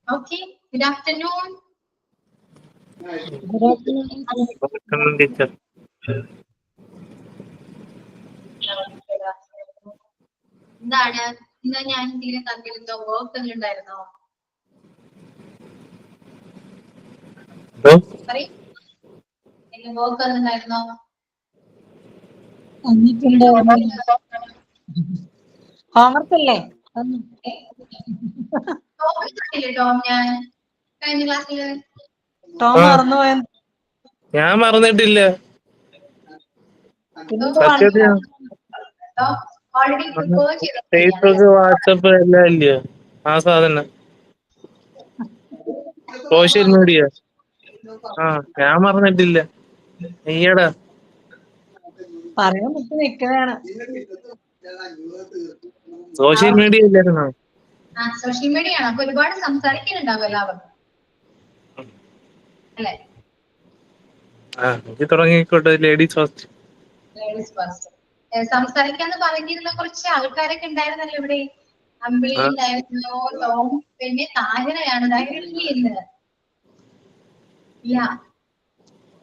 Okay, good afternoon. Good afternoon, teacher. എന്താണ് ഇന്ന് ഞാൻ എന്തെങ്കിലും തന്നിരുന്നോ? വർക്ക് ഉണ്ടായിരുന്നോ? പറയും വർക്ക് ഉണ്ടായിരുന്നോ? ഹോംവർക്ക് അല്ലേ? ടോം ഞാൻ കഴിഞ്ഞ ക്ലാസ്സില് ടോം മറന്നുപോയ ഞാൻ മറന്നിട്ടില്ല. ഓൾറെഡി പ്രിപ്പയർ ഫേസ്ബുക്ക് വാട്സപ്പ് എല്ലാം ഇല്ലയോ ആ സാധനം? സോഷ്യൽ മീഡിയ ഞാൻ മറന്നിട്ടില്ല. നീയടാ പറയാൻ വിട്ട് നിൽക്കുന്നതാണ്. സോഷ്യൽ മീഡിയ ഇല്ലായിരുന്നോ? സോഷ്യൽ മീഡിയ ആണ്. അപ്പൊ ഒരുപാട് സംസാരിക്കാനുണ്ടാവും എല്ലാവർക്കും അല്ലെ? എനിക്ക് തുടങ്ങിക്കോട്ടെ. Ladies first. Ladies first. സംസാരിക്കാന്ന് പറഞ്ഞിരുന്ന കുറച്ച് ആൾക്കാരൊക്കെ ഉണ്ടായിരുന്നല്ലോ ഇവിടെ. അമ്പിളി ഉണ്ടായിരുന്നു, ടോം, പിന്നെ താഹിറയാണ്.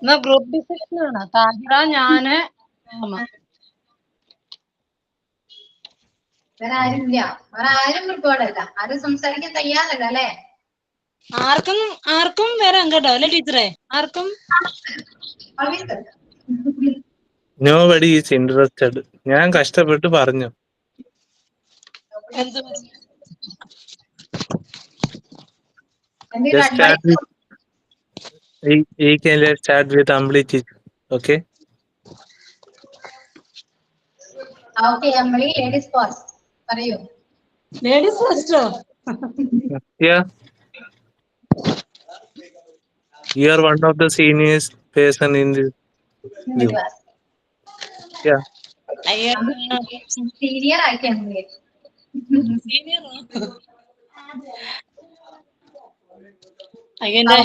ഇന്ന് ഗ്രൂപ്പ് ഡിസ്കഷൻ ആണ്. താഹിറ, ഞാന്, വേറെ ആരുമില്ല. വേറെ ആരും പ്രിപ്പേർഡ് അല്ല. ആരും സംസാരിക്കാൻ തയ്യാറല്ല അല്ലെ? ആർക്കും വരാം കേട്ടോ അല്ലെ ടീച്ചറെ? ആർക്കും നോബഡി ഈസ് ഇൻട്രസ്റ്റഡ്. ഞാൻ കഷ്ടപ്പെട്ട് പറഞ്ഞു. Let's start with Ambli teacher. Okay? Okay, Ambli, ladies first. പറയൂ. Ladies ഫസ്റ്റോ? Yeah. You are one of the senior person in the class. Yeah. Senior I can wait. അയ്യന്റെ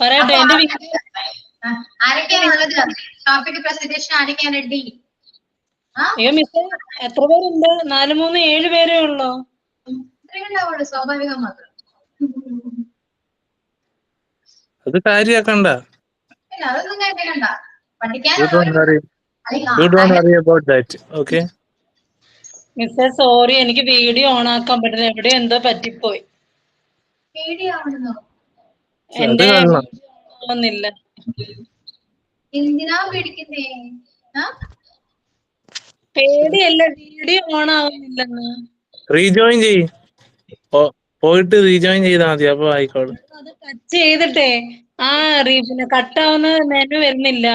പറയട്ടെ. എന്റെ ആരൊക്കെയാണുള്ളത്? ടോപ്പിക് പ്രസന്റേഷൻ ആരൊക്കെയാണ് ready? അയ്യോ മിസ്സേ, എത്ര പേരുണ്ട്? 4, 3, 7 പേരേ ഉള്ളൂ. ഇത്രയും ഉണ്ടാവുള്ളൂ, സ്വാഭാവികം മാത്രം. അത് കാര്യാക്കണ്ട. അതൊന്നും കേൾക്കണ്ട. You don't worry about that. Okay? മിസ്സേ സോറി, എനിക്ക് വീഡിയോ ഓൺ ആക്കാൻ പറ്റില്ല. എവിടെ എന്തോ പറ്റിപ്പോയി. എന്റെ ഒന്നില്ല. എന്തിനാ പേടിക്കുന്നേ? പേടിയല്ല, വീഡിയോ ഓൺ ആവുന്നില്ലെന്ന്. റീജോയിൻ ചെയ്യ്. പോയിട്ട് റീജോയിൻ ചെയ്താൽ മതി. അപ്പൊ ആയിക്കോളും. അത് ടച്ച് ചെയ്തിട്ടേ പിന്നെ കട്ടാവുന്ന മെനു വരുന്നില്ല.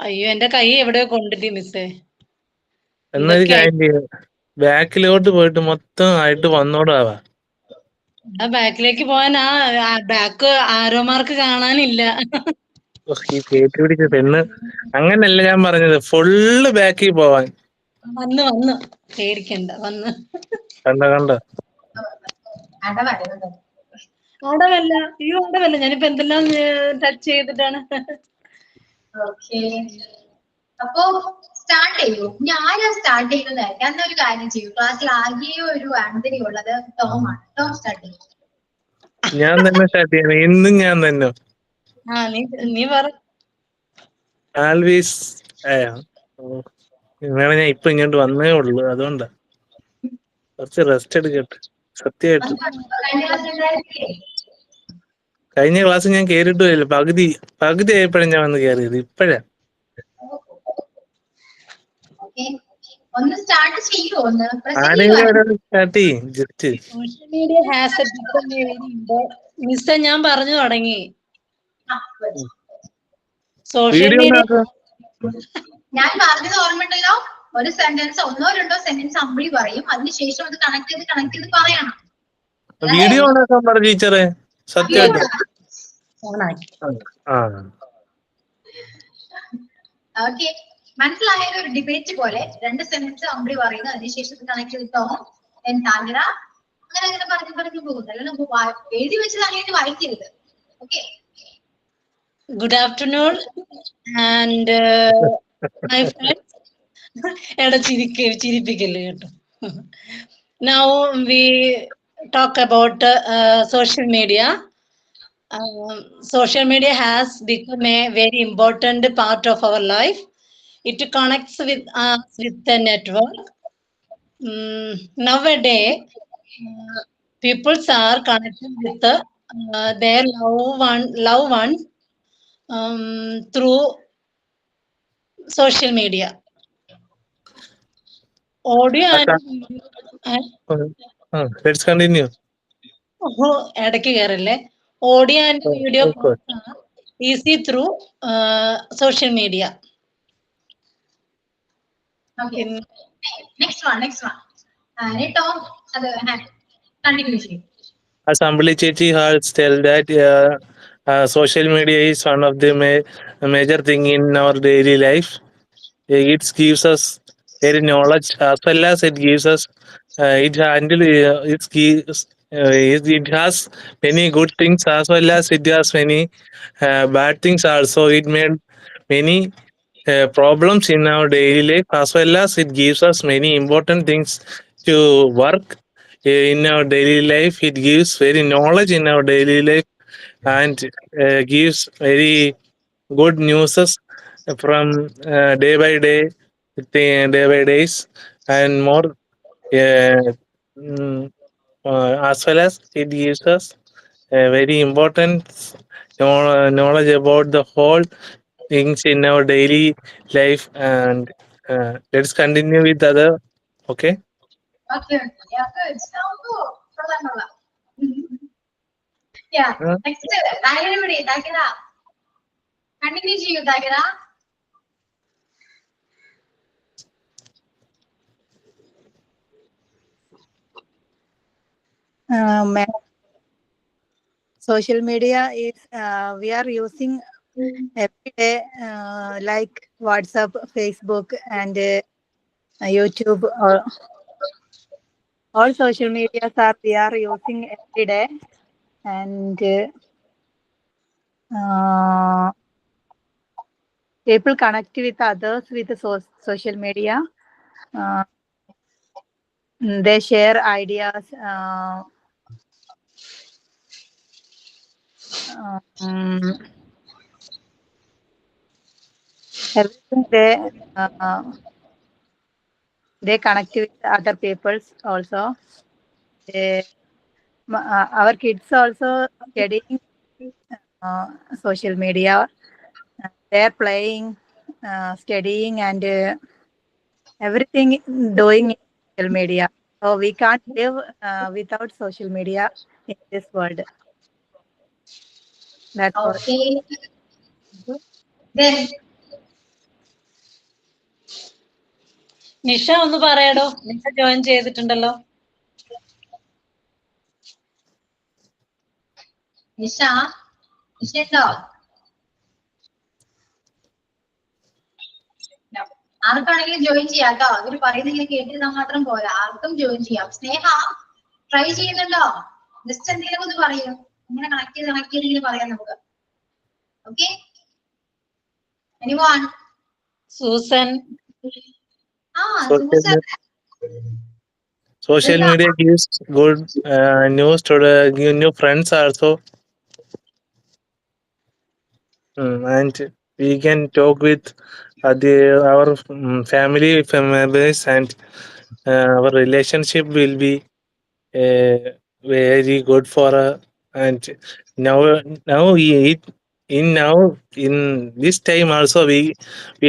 അയ്യോ, എന്റെ കൈ എവിടെയോ കൊണ്ടിട്ട് മിസ്സേ. എന്നൊരു കാര്യം ചെയ്യും, ബാക്കിലോട്ട് പോയിട്ട് മൊത്തം ആയിട്ട് വന്നോടാവാ. ബാക്കിലേക്ക് പോവാൻ ബാക്ക് ആരോ മാർക്ക് കാണാനില്ല. ഈ കേറ്റി പിടിച്ച പെണ്ണ്. അങ്ങനല്ല ഞാൻ പറഞ്ഞത്, ഫുള്ള് ബാക്കിൽ പോവാൻ. വന്ന് പേടിക്കണ്ട, വന്ന് കണ്ട അടവല്ല. അയ്യോ അടവല്ല, ഞാനിപ്പോ എന്തെല്ലാം ടച്ച് ചെയ്തിട്ടാണ്. അപ്പൊ സ്റ്റാർട്ട് ചെയ്യൂ. ഞാനാ സ്റ്റാർട്ട് ചെയ്യുന്നത്. എന്നൊരു കാര്യം ചെയ്യൂ. ക്ലാസ്സിൽ ആകെ ഒരു ആന്തരി ഉള്ളത് ടോമാണ്. ടോം സ്റ്റാർട്ട് ചെയ്യും. ഞാൻ തന്നെ സ്റ്റാർട്ട് ചെയ്യണം. ഇന്നും ഞാൻ തന്നെ. നീ പറ. ആൽവേസ് ഞാൻ ഇപ്പൊ ഇങ്ങോട്ട് വന്നേ ഉള്ളു, അതുകൊണ്ടാ കുറച്ച് റെസ്റ്റ് എടുക്കട്ടെ. സത്യമായിട്ട് കഴിഞ്ഞ ക്ലാസ് ഞാൻ കേറിട്ട് വരില്ല. പകുതി ആയപ്പോഴാണ് ഞാൻ വന്ന് കയറിയത്. ഇപ്പഴാ ആരെങ്കിലും സ്റ്റാർട്ട് ചെയ്യും. ജസ്റ്റ് സോഷ്യൽ മീഡിയ ഹാസ് മിസ്സേ, ഞാൻ പറഞ്ഞു തുടങ്ങി. സോഷ്യൽ മീഡിയ ഞാൻ പറഞ്ഞത് ഓർമ്മയുണ്ടല്ലോ. ഒരു സെന്റൻസ്, 1 2 സെന്റൻസ് അമ്പിളി പറയും. അതിനുശേഷം അത് കണക്ട് ചെയ്ത് പറയണം. വീഡിയോ ഓണാക്കാൻ പറ ടീച്ചറെ. സത്യമായിട്ട് ഓക്കെ, മനസ്സിലായ? ഒരു ഡിബേറ്റ് പോലെ 2 സെന്റൻസ് അമ്പിളി പറയുന്നു, അതിനുശേഷം കണക്ട് ചെയ്തിട്ടോ താങ്കള അങ്ങനെ പറഞ്ഞു പോകുന്നു. അല്ലെങ്കിൽ എഴുതി വെച്ചത് അങ്ങനെ വായിക്കരുത്. Okay. Good afternoon and my friends. എടാ ചിരിപ്പിക്കല്ലേ കേട്ടോ. Now we talk about social media. Social media has become a very important part of our life. It connects with us with the network. Nowadays, people are connected with their loved ones through social media. Audio and Let's continue. ഇടയ്ക്ക് കയറല്ലേ. Audio and video Of course. calls are easy through social media. Okay. Next one. Tom, continue ചെയ്യും. As Ambali Chechi has tell that social media is one of the major thing in our daily life. It gives us very knowledge as well as it gives us it has many good things as well as it has many bad things also. It made many problems in our daily life as well as it gives us many important things to work in our daily life. It gives very knowledge in our daily life and gives very good newses from day by day, day by days, and more. Uh, mm, as well as it gives us a very important knowledge about the whole things in our daily life. And let's continue with other. Okay. Okay. Yeah, good. കൊള്ളാം. Yeah. Next, Thahira. Continue ചെയ്യൂ Thahira. Social media is we are using every day, like WhatsApp, Facebook, and YouTube. All social medias we are using every day, and people connect with others with social media. They share ideas. Everything they connect with other peoples also. Our kids also studying social media. They're playing, studying, and everything doing in social media. So we can't live without social media in this world. That's all. Okay. Then Nisha ഒന്ന് പറയാടോ. Nisha join ചെയ്തിട്ടുണ്ടല്ലോ. നിഷ ഉണ്ടോ? ആർക്കാണെങ്കിലും join ചെയ്യാം കേട്ടോ. അവര് പറയുന്നത് കേട്ടിരുന്നാൽ മാത്രം പോരാ, ആർക്കും ജോയിൻ ചെയ്യാം. സ്നേഹ ട്രൈ ചെയ്യുന്നുണ്ടോ? ജസ്റ്റ് എന്തെങ്കിലും ഒന്ന് പറയൂ. ഇങ്ങനെ കണക്ട് ചെയ്ത് ഇങ്ങനെ പറയാം നമുക്ക്. Okay. Anyone? Susan. Susan. Social media gives good news to the new friends also. And we can talk with our family members, and our relationship will be very good for and now in this time also we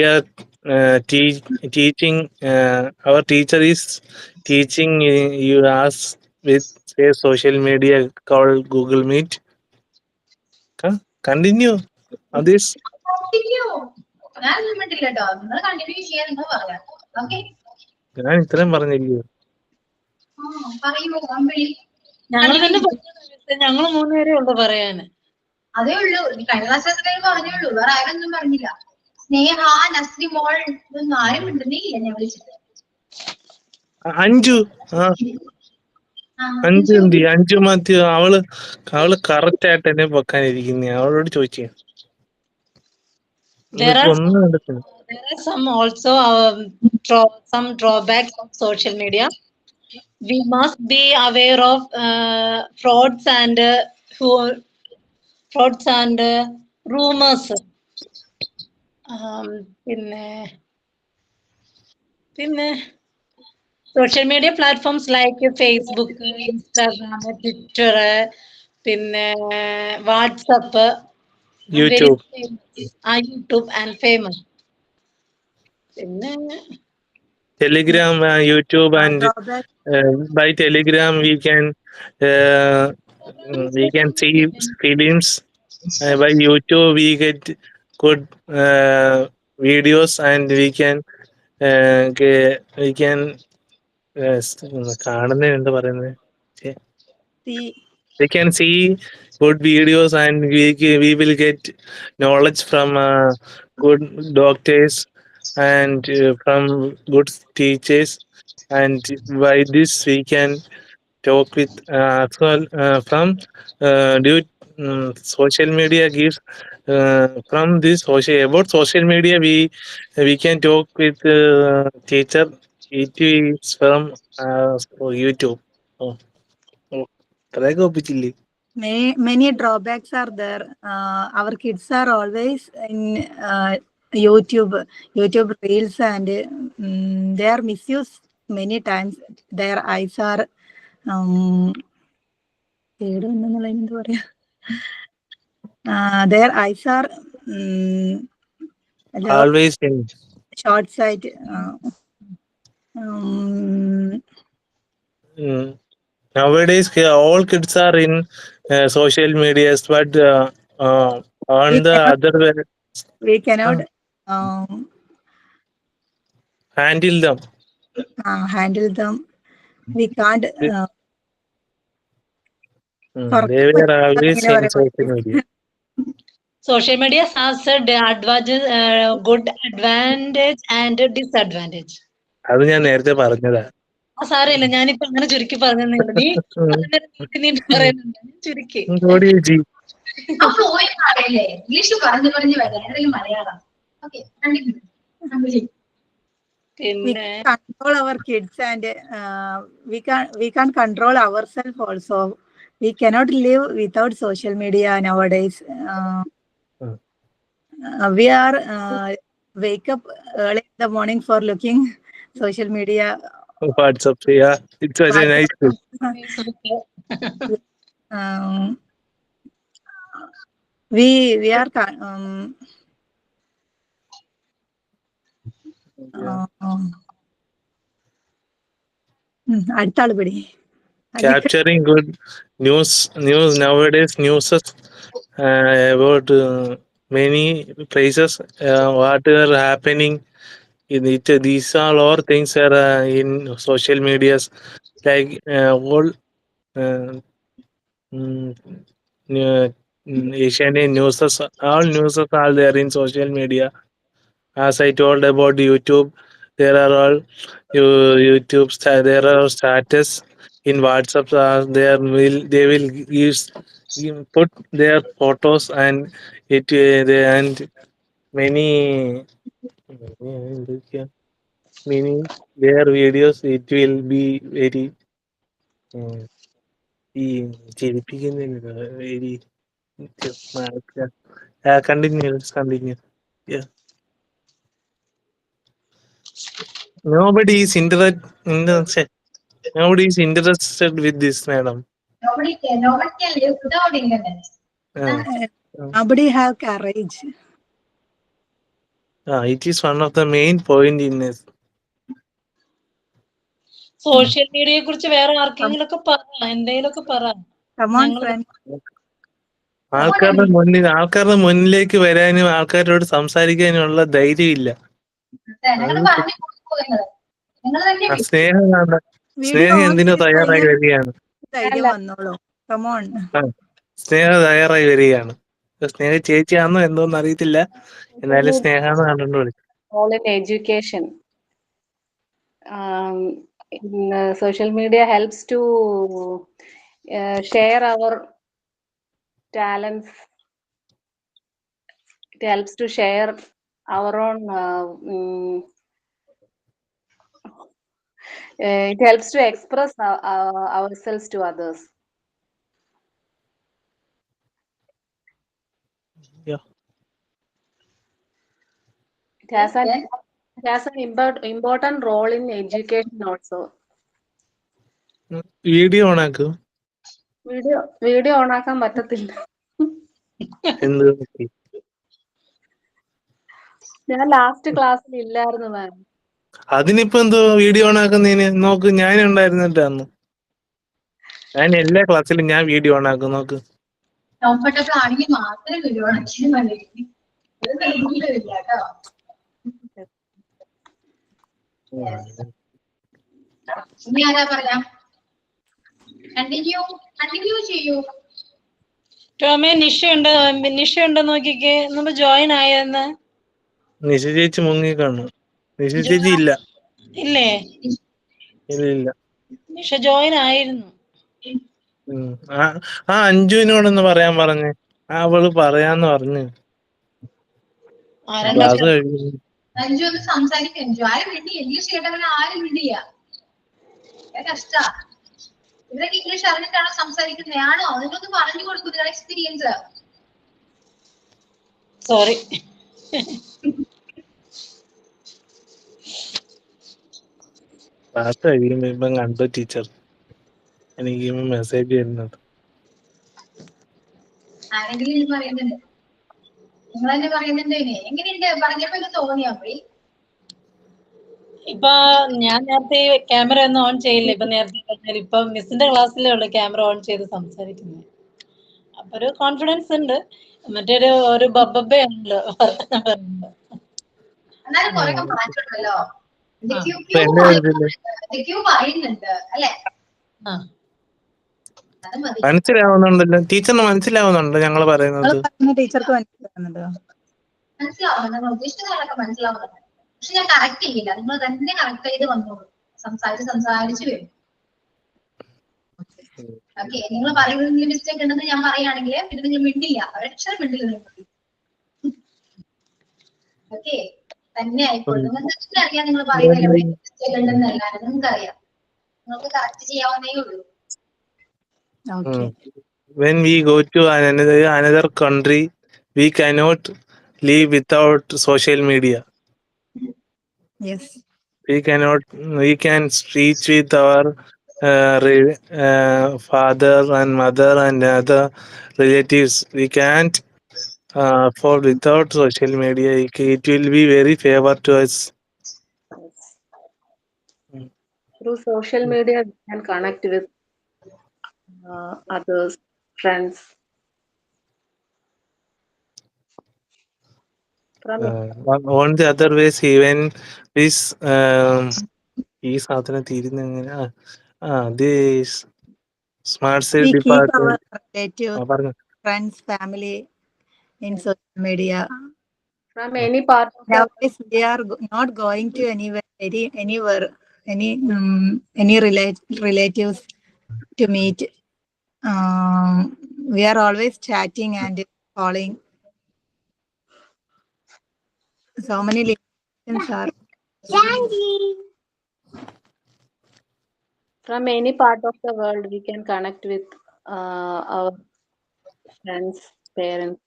are teaching. Our teacher is teaching you us with a social media called Google Meet. Continue on this. ഞാൻ മിണ്ടില്ല കേട്ടോ. നിങ്ങൾ continue ചെയ്യാൻ നിങ്ങൾ പറയാം. Okay. ഞാൻ ഇത്രയും പറഞ്ഞില്ലയോ? പറയൂ അമ്പിളി. ഞങ്ങൾ മൂന്നുപേരേ ഉള്ളു പറയാന്. അതേ ഉള്ളൂ. കഴിഞ്ഞ ക്ലാസ്സിൽ പറഞ്ഞുള്ളൂ, വേറെ ആരൊന്നും പറഞ്ഞില്ല. സ്നേഹ, നസ്രി മോൾ ഇതൊന്നും ആരും മിണ്ടുന്നേ ഇല്ല എന്നെ വിളിച്ചിട്ട്. അഞ്ചു എന്തി? അഞ്ചു മാത്യു അവള് കറക്റ്റ് ആയിട്ട് എന്നെ പൊക്കാനിരിക്കുന്ന. അവളോട് ചോദിച്ചു. There are some also some drawbacks of social media. we must be aware of frauds and rumors. പിന്നെ social media platforms like Facebook, Instagram, Twitter, പിന്നെ WhatsApp, very YouTube. famous. YouTube and famous. പിന്നെ Telegram, YouTube, and Drawback. by Telegram uh, we can see films. By YouTube we get good videos, and we can കാണുന്ന എന്താ പറയുന്നത്, See, we can see good videos, and we will get knowledge from good doctors, and from good teachers, and by this we can talk with as well from due social media gives from this social about social media we can talk with teacher. It is from YouTube. Oh, oh. അത്രയൊക്കെ ഒപ്പിച്ചില്ലേ? many drawbacks are there. Our kids are always in YouTube reels, and they are misused many times. Their eyes are their eyes are Always in short sight. Nowadays all kids are in social medias, but on we the cannot other way, we cannot handle them. handle them. We can't They were always in social media. social media has a good advantage and disadvantage. അത് ഞാൻ നേരത്തെ പറഞ്ഞതാ. സാരമില്ല, ഞാനിപ്പോ അങ്ങനെ ചുരുക്കി പറഞ്ഞതേ ഉള്ളൂ. നീ പറയുന്നുണ്ട്, ചുരുക്കി. അപ്പൊ പറയല്ലേ, ഇംഗ്ലീഷ് പറഞ്ഞു വരാം, ഏതെങ്കിലും Malayalam. Okay, we control our kids, and we can't control ourselves also. We cannot live without social media nowadays. We are wake up early in the morning for looking social media. WhatsApp, yeah, it's such a nice thing. We are അടുത്ത ആള് പിടി. Capturing good news nowadays, news about many places, what are happening in it. These are all things are in social medias, like all Asian news. All news are there in social media. As I told about YouTube, there are all YouTube. There are status in WhatsApp. They will put their photos, and and many their videos. It will be very ചിരിപ്പിക്കുന്ന very. Continue. Let's continue. Yeah. Nobody is interested with this, madam. Nobody can live without internet. Nobody have courage. It is one of the main point in this. Social മീഡിയയെ കുറിച്ച് വേറെ ആർക്കെങ്കിലും ഒക്കെ പറ, എന്തെങ്കിലുമൊക്കെ പറ. Come on, friend. ആൾക്കാരുടെ മുന്നിലേക്ക് വരാനും ആൾക്കാരോട് സംസാരിക്കാനുള്ള ധൈര്യം ഇല്ല. സ്നേഹം എന്തിനോ തയ്യാറായി വരികയാണ്. സ്നേഹം തയ്യാറായി വരികയാണ്. സ്നേഹ ചേച്ചിയാണെന്നോ എന്തോന്ന് അറിയത്തില്ല, എന്നാലും സ്നേഹാന്ന് കണ്ടു വിളിക്കും. All in education. Social media helps to share our talents. It helps to share our own It helps to express ourselves to others. Yeah. It has an important role in education also. Video ഓണാക്കും. Video ഓണാക്കാൻ പറ്റത്തില്ല. എന്ത് പറ്റി? ഞാൻ last ക്ലാസ്സിൽ ഇല്ലായിരുന്നു മാം. അതിനിപ്പോ എന്തോ വീഡിയോ ഓണാക്കുന്നതിന്? നോക്ക്, ഞാൻ ഉണ്ടായിരുന്നിട്ടാന്ന്. ഞാൻ എല്ലാ ക്ലാസ്സിലും ഞാൻ വീഡിയോ ഓണാക്കും. നോക്ക്. കംഫർട്ടബിൾ ആണെങ്കിൽ മാത്രമേ വീഡിയോ ഓണാക്കിയാൽ മതി. ഇത് നിർബന്ധമില്ല കേട്ടോ. ഇനി ആരാ പറയാം? കണ്ടിന്യൂ ചെയ്യൂ. ടോമേ, നിഷ ഉണ്ടോ നോക്കിക്കേ. നമ്മൾ ജോയിൻ ആയെന്ന്. നിഷ ചേച്ചി മുങ്ങി കാണും. നിഷ ചേച്ചി ഇല്ല. ഇല്ലേ? ഇല്ല. നിഷ ജോയിൻ ആയിരുന്നു. ആ അഞ്ജുവിനോടൊന്ന് പറയാൻ പറഞ്ഞേ. അവള് പറയാന്ന് പറഞ്ഞു. ക്ലാസ് കഴിഞ്ഞു. അഞ്ചു ഒന്ന് സംസാരിക്കും. അഞ്ചു ആരും വേണ്ടി ഇംഗ്ലീഷ് കേട്ടവനെ ആരും വേണ്ടിയ കഷ്ടാ. ഇവരൊക്കെ ഇംഗ്ലീഷ് അറിഞ്ഞിട്ടാണോ സംസാരിക്കുന്നതാണോ? അതിനൊന്ന് പറഞ്ഞു കൊടുക്കും നിങ്ങളുടെ എക്സ്പീരിയൻസ്. സോറി. ക്ലാസ് കഴിയുമ്പോ ഇപ്പം കണ്ടു ടീച്ചർ എനിക്ക് മെസ്സേജ് വരുന്നത്. ആരെങ്കിലും ഇനി പറയുന്നുണ്ട്? നിങ്ങൾ തന്നെ പറയുന്നുണ്ട്. എങ്ങനെയുണ്ട് പറഞ്ഞപ്പോ ഇത് തോന്നിയാ പോയി? ഇപ്പൊ ഞാൻ നേരത്തെ ക്യാമറ ഒന്നും ഓൺ ചെയ്യില്ല. ഇപ്പൊ നേരത്തെ പറഞ്ഞാൽ ഇപ്പൊ മിസ്സിന്റെ ക്ലാസ്സിലേ ഉള്ളു ക്യാമറ ഓൺ ചെയ്ത് സംസാരിക്കുന്നത്. അപ്പൊ ഒരു കോൺഫിഡൻസ് ഉണ്ട്. ഒരു ബബ്ബയാണല്ലോ. എന്നാലും കുറെ മാറ്റമുണ്ടല്ലോ. പറയുന്നുണ്ട് അല്ലെ? മനസ്സിലാവുന്നുണ്ടല്ലോ ടീച്ചറിന്? മനസ്സിലാവുന്നുണ്ടോ ഞങ്ങള് പറയുന്നത്? ടീച്ചർക്ക് മനസ്സിലാവുന്നുണ്ടോ? മനസ്സിലാവുന്നുണ്ട്. നിങ്ങൾ ഉദ്ദേശിച്ച കാര്യങ്ങളൊക്കെ മനസ്സിലാവുന്നുണ്ട്. പക്ഷെ ഞാൻ കറക്റ്റ് ചെയ്യില്ല. നിങ്ങൾ തന്നെ കറക്റ്റ് ചെയ്ത് വന്നോളൂ. സംസാരിച്ച് വരും. ഓക്കെ, നിങ്ങൾ പറയുന്നതിൽ മിസ്റ്റേക്ക് ഉണ്ടെന്ന് ഞാൻ പറയുകയാണെങ്കിൽ പിന്നെ നിങ്ങൾ മിണ്ടില്ല. ഒരക്ഷരം മിണ്ടില്ല. ഓക്കെ, തന്നെ ആയിക്കോട്ടെ. നിങ്ങൾക്ക് അറിയാം നിങ്ങൾ പറയുന്നതിൽ മിസ്റ്റേക്ക് ഉണ്ടെന്നല്ല. നിങ്ങൾക്ക് അറിയാം. നിങ്ങൾക്ക് കറക്റ്റ് ചെയ്യാവുന്നേ ഉള്ളൂ. When we go to another country, we cannot live without social media. Yes. We can reach with our father and mother and other relatives. We can't afford without social media. It will be very favor to us. Through social media, we can connect with others, friends. On the other ways, even this ഈ സാധനം തീരുന്ന എങ്ങനെ? this smart city We keep department. our relatives, friends, family in social media. From any part of Nowadays, we are not going to any relatives to meet. We are always chatting and calling. So many limitations are. From any part of the world, we can connect with our friends, parents.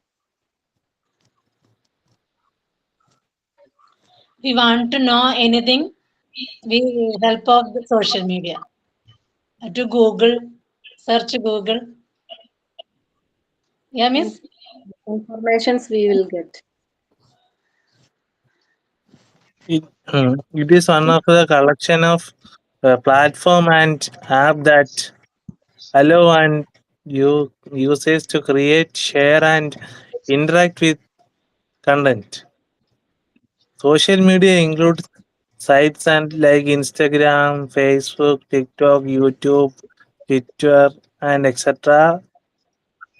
We want to know anything, we help of the social media. To Google, search Google. Yeah, miss? Informations we will get. It is one of the collection of platform and app that allow and users to create, share and interact with content. Social media includes sites and like Instagram, Facebook, TikTok, YouTube, Twitter and etc.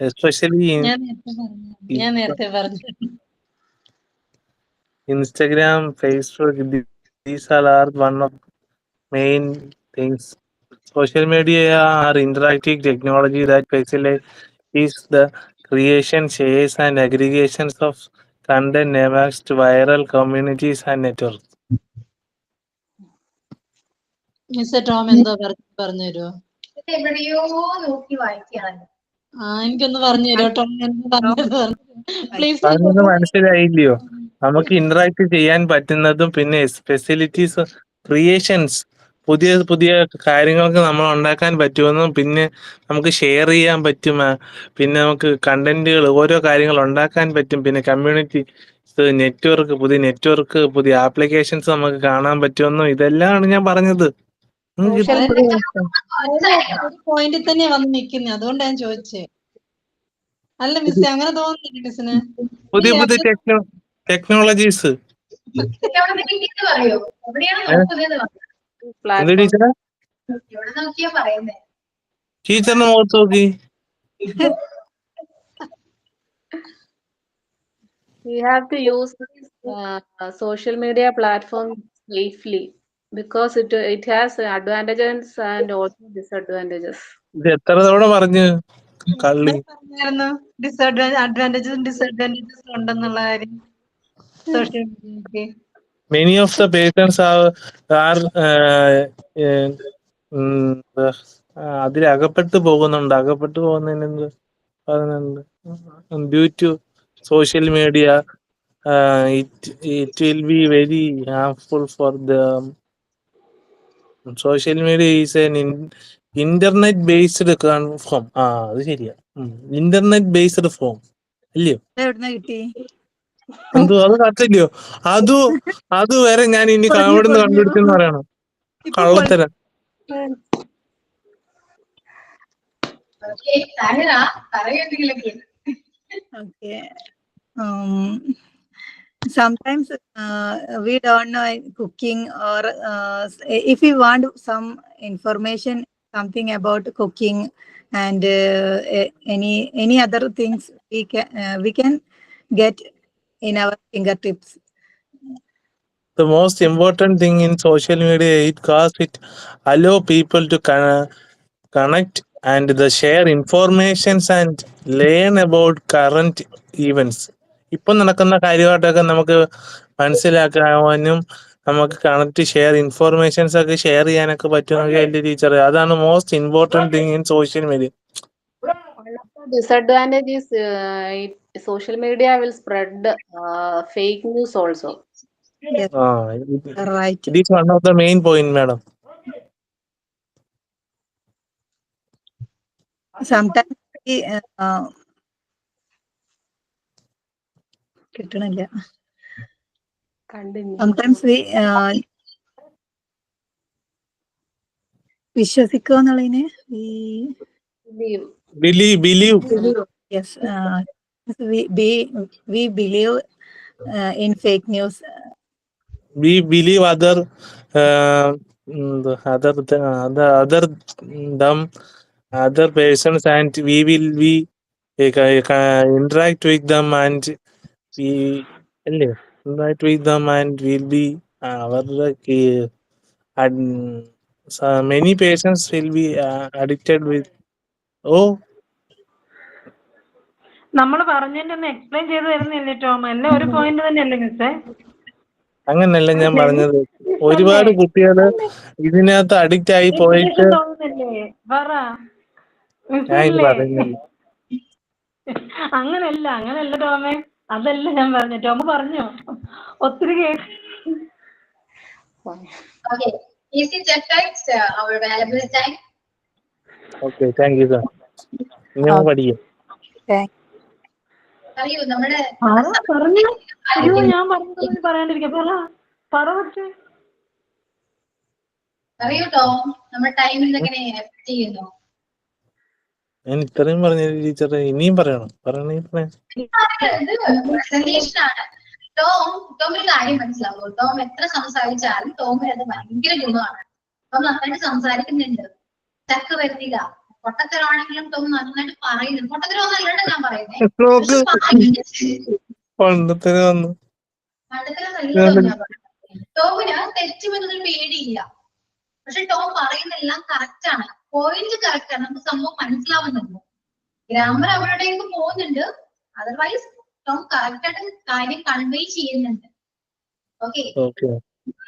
Especially in ഞാൻ നേരത്തെ പറഞ്ഞു. Instagram, Facebook, these are one of main things. Social media are interactive technology that facilitates the creation, shares, and aggregations of content amongst viral communities and networks. Miss Tom എന്തോ പറഞ്ഞു തരുമോ? ഇത് എവിടെയോ നോക്കി വായിക്കുകയാണ്. എനിക്കൊന്ന് പറഞ്ഞു തരുമോ ടോം എന്താ പറഞ്ഞത്? പ്ലീസ് പറഞ്ഞത് മനസ്സിലായില്ലയോ? നമുക്ക് ഇന്ററാക്ട് ചെയ്യാൻ പറ്റുന്നതും പിന്നെ ഫെസിലിറ്റീസ് ക്രിയേഷൻസ് പുതിയ പുതിയ കാര്യങ്ങൾക്ക് നമ്മൾ ഉണ്ടാക്കാൻ പറ്റുമെന്നും പിന്നെ നമുക്ക് ഷെയർ ചെയ്യാൻ പറ്റും. പിന്നെ നമുക്ക് കണ്ടന്റുകൾ ഓരോ കാര്യങ്ങൾ ഉണ്ടാക്കാൻ പറ്റും. പിന്നെ കമ്മ്യൂണിറ്റി നെറ്റ്വർക്ക് പുതിയ ആപ്ലിക്കേഷൻസ് നമുക്ക് കാണാൻ പറ്റുമെന്നും ഇതെല്ലാമാണ് ഞാൻ പറഞ്ഞത്. നിങ്ങൾക്ക് Social ഇപ്പോഴും ഒരു പോയിന്റിൽ തന്നെയാ വന്ന് നിൽക്കുന്നത്, അതുകൊണ്ടാണ് ഞാൻ ചോദിച്ചേ. അല്ല മിസ്, അങ്ങനെ തോന്നുന്നില്ല മിസ്സിന്? പുതിയ ടെക്നോളജീസ് ഇതൊക്കെ അവിടെ നോക്കിയിട്ട് പറയോ എവിടെയാണ് നോക്കുന്നത് എന്ത് platform. ടീച്ചറെ? എവിടെ നോക്കിയാ പറയുന്നേ? ടീച്ചറിന്റെ മുഖത്ത് നോക്കി. We have to use these social media platforms safely because it has advantages and also disadvantages. ഇത് എത്ര തവണ പറഞ്ഞു കള്ളി? പറഞ്ഞായിരുന്നു ഡിസഡ്വാൻറ്റേജസ് ഉണ്ടെന്നുള്ള കാര്യം social മീഡിയക്ക്. Many of the patients are അതിൽ അകപ്പെട്ടു പോകുന്നതിന് എന്ത് പറയുന്നുണ്ട്? Due to social media it will be very harmful for the social media is an internet based form. അത് ശരിയാ, ഇന്റർനെറ്റ് ബേസ്ഡ് ഫോം അല്ലയോ? എവിടുന്ന കിട്ടി? എന്തോ അത് കത്തില്ലയോ? അതുവരെ ഞാൻ ഇനി എവിടുന്ന് കണ്ടുപിടിച്ചെന്ന് പറയണം. കള്ളത്തരം. Okay താനിറ പറയുമെന്തെങ്കിലൊക്കെ. Okay. Sometimes we don't know cooking, or if we want some information, something about cooking and any other things, we can get in our fingertips. The most important thing in social media, it allow people to connect and the share informations and learn about current events. ഇപ്പം നടക്കുന്ന കാര്യമായിട്ടൊക്കെ നമുക്ക് മനസ്സിലാക്കാനും നമുക്ക് connect share informations ഒക്കെ share ചെയ്യാനൊക്കെ പറ്റുമെങ്കിൽ എന്റെ teacher അതാണ് most important thing in social media. One of the disadvantage is social media will spread fake news also. Yes, right. It is one of the main point, madam. Sometimes കിട്ടണില്ല. Continue. Sometimes we വിശ്വസിക്കുക എന്നുള്ളതിന് Believe. yes, we believe in fake news. We believe other persons and we will be interact with them and we interact with them and will be many patients will be addicted with. നമ്മൾ പറഞ്ഞതിന്റെ ഒന്ന് explain ചെയ്ത് തരുന്നില്ലേ Tom? എല്ലാം ഒരു point തന്നെയല്ലേ മിസ്സേ? അങ്ങനല്ല ഞാൻ പറഞ്ഞത്. ഒരുപാട് കുട്ടികള് ഇതിനകത്ത് അഡിക്റ്റ് ആയി പോയിട്ട് തോന്നുന്നില്ലേ? പറ ഞാൻ ഇത് മിസ്സല്ലേ? പറയുന്നില്ല. അങ്ങനല്ല ടോമേ, അതല്ല ഞാൻ പറഞ്ഞു. ടോം പറഞ്ഞോ, ഒത്തിരി cake. Okay, easy check types our valuable time. Okay, thank you sir. ഇനി പഠിക്കും. അറിയൂ നമ്മുടെ പറഞ്ഞു. അയ്യോ, ഞാൻ പറഞ്ഞു പറയാണ്ടിരിക്കാം. പറ പക്ഷേ. അറിയൂ ടോം, നമ്മുടെ ടൈമിൽ എങ്ങനെ എഫക്ട് ചെയ്യുന്നു? ഞാൻ ഇത്രയും പറഞ്ഞു ടീച്ചറെ, ഇനിയും പറയണം? ഇത് പ്രസന്റേഷൻ ആണ്. ടോമിന് കാര്യം മനസ്സിലാവുമോ? ടോം എത്ര സംസാരിച്ചാലും ടോമിന് അത് ഭയങ്കര ഗുണമാണ്. ടോം നന്നായിട്ട് സംസാരിക്കുന്നുണ്ട്, ചക്ക് വരുന്നില്ല. പൊട്ടത്തരമാണെങ്കിലും ടോം നന്നായിട്ട് പറയുന്നു. പൊട്ടത്തരം അല്ലാണ്ട് ഞാൻ പറയുന്നത്. പണ്ടത്തരം നല്ല ടോം ഞാൻ പറയുന്നത്. ടോമിന് തെറ്റ് വരുന്നതിന് പേടിയില്ല. പക്ഷെ ടോം പറയുന്നതെല്ലാം കറക്റ്റ് ആണ്, പോയിന്റ് കറക്റ്റ് ആണ്, നമുക്ക് സംഭവം മനസ്സിലാവുന്നുണ്ട്. ഗ്രാമർ അവരുടെയൊക്കെ പോകുന്നുണ്ട്, അതർവൈസ് ടോം കറക്റ്റ് ആയിട്ട് കാര്യം കൺവേ ചെയ്യുന്നുണ്ട്. ഓക്കെ,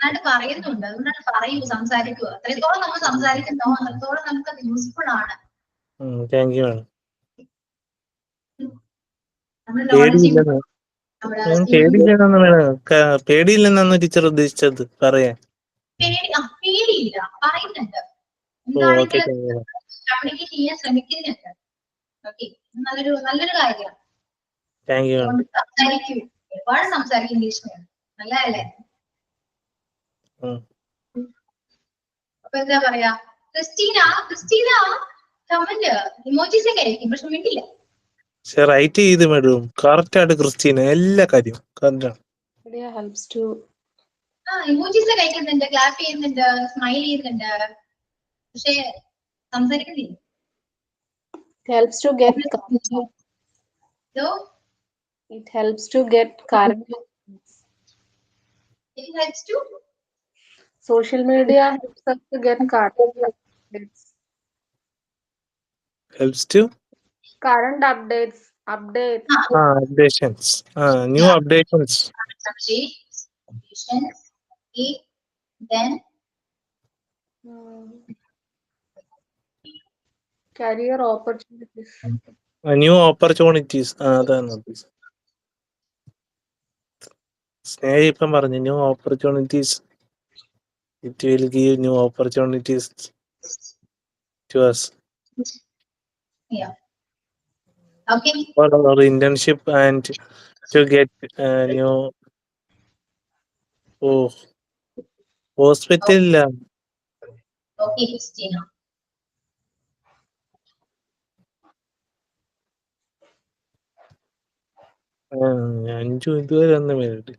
നന്നായിട്ട് പറയുന്നുണ്ട്. അതുകൊണ്ടാണ് പറയൂ, സംസാരിക്കുക. എത്രത്തോളം നമ്മൾ സംസാരിക്കുന്നോ അത്രത്തോളം നമുക്ക് അത് യൂസ്ഫുൾ ആണ്. Thank you madam. നമ്മുടെ നോളജ് പേടിയില്ലെന്നാണ് ടീച്ചർ ഉദ്ദേശിച്ചത് പറയാൻ. പേടിയില്ല, പറയുന്നുണ്ട്. ഓക്കെ, എന്താണെങ്കിലും താങ്ക് യു. കമ്മ്യൂണിക്കേറ്റ് ചെയ്യാൻ ശ്രമിക്കുന്നുണ്ട്. ഓക്കെ, നല്ലൊരു കാര്യമാണ്. Thank you. സംസാരിക്കൂ, ഒരുപാട് സംസാരിക്കും ഇംഗ്ലീഷ് വേണം, നല്ലതല്ലേ? അപ്പൊ എന്താ പറയാ, ക്രിസ്റ്റീന കമന്റ് ഇമോജീസ് ഒക്കെ ആയിരിക്കും, പക്ഷെ മിണ്ടില്ല. റൈറ്റ് ചെയ്ത് മേഡം കറക്റ്റ് ആയിട്ട് ക്രിസ്റ്റീന എല്ലാ കാര്യവും കറക്റ്റാണ്. Media helps to ഇമോജീസ് ഒക്കെ അയക്കുന്നുണ്ട്, ക്ലാപ്പ് ചെയ്യുന്നുണ്ട്, സ്മൈൽ ചെയ്യുന്നുണ്ട്, പക്ഷെ സംസാരിക്കുന്നില്ല. helps to get So it helps to get current. it helps to Social media helps us to get current updates. Helps to Current updates. Updations, new updations. then Career opportunities. New opportunities. അതാണ് സ്നേഹ ഇപ്പം പറഞ്ഞു, new opportunities. It will give new opportunities to us yeah, okay, for our internship and to get new ഹോസ്പിറ്റലില്ല. okay, Christina. 5 ഇതുവരെ ഒന്നും വരട്ടെ.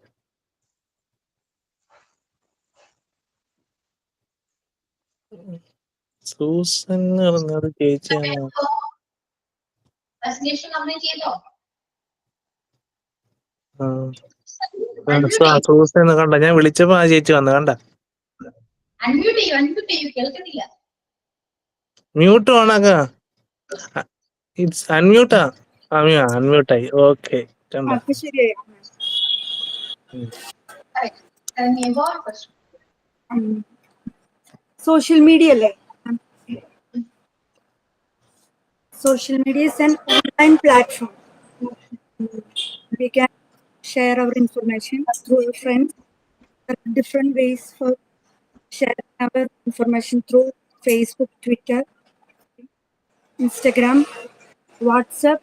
Susan എന്ന് പറഞ്ഞത് ചേച്ചിയാണ്. Presentation complete ചെയ്തോ? സൂസൻ കണ്ട, ഞാൻ വിളിച്ചപ്പോ ആ ചേച്ചി വന്നു കണ്ട. അൺമ്യൂട്ട് ചെയ്യൂ, കേൾക്കുന്നില്ല. മ്യൂട്ട് ഓണാക്ക. ഇറ്റ്സ് അൺമ്യൂട്ടാ. അൺമ്യൂട്ടായി. ഓക്കെ കണ്ട. Social media Social media is an online platform. We can share our information through our friends. There are different ways for sharing our information through Facebook, Twitter, Instagram, WhatsApp.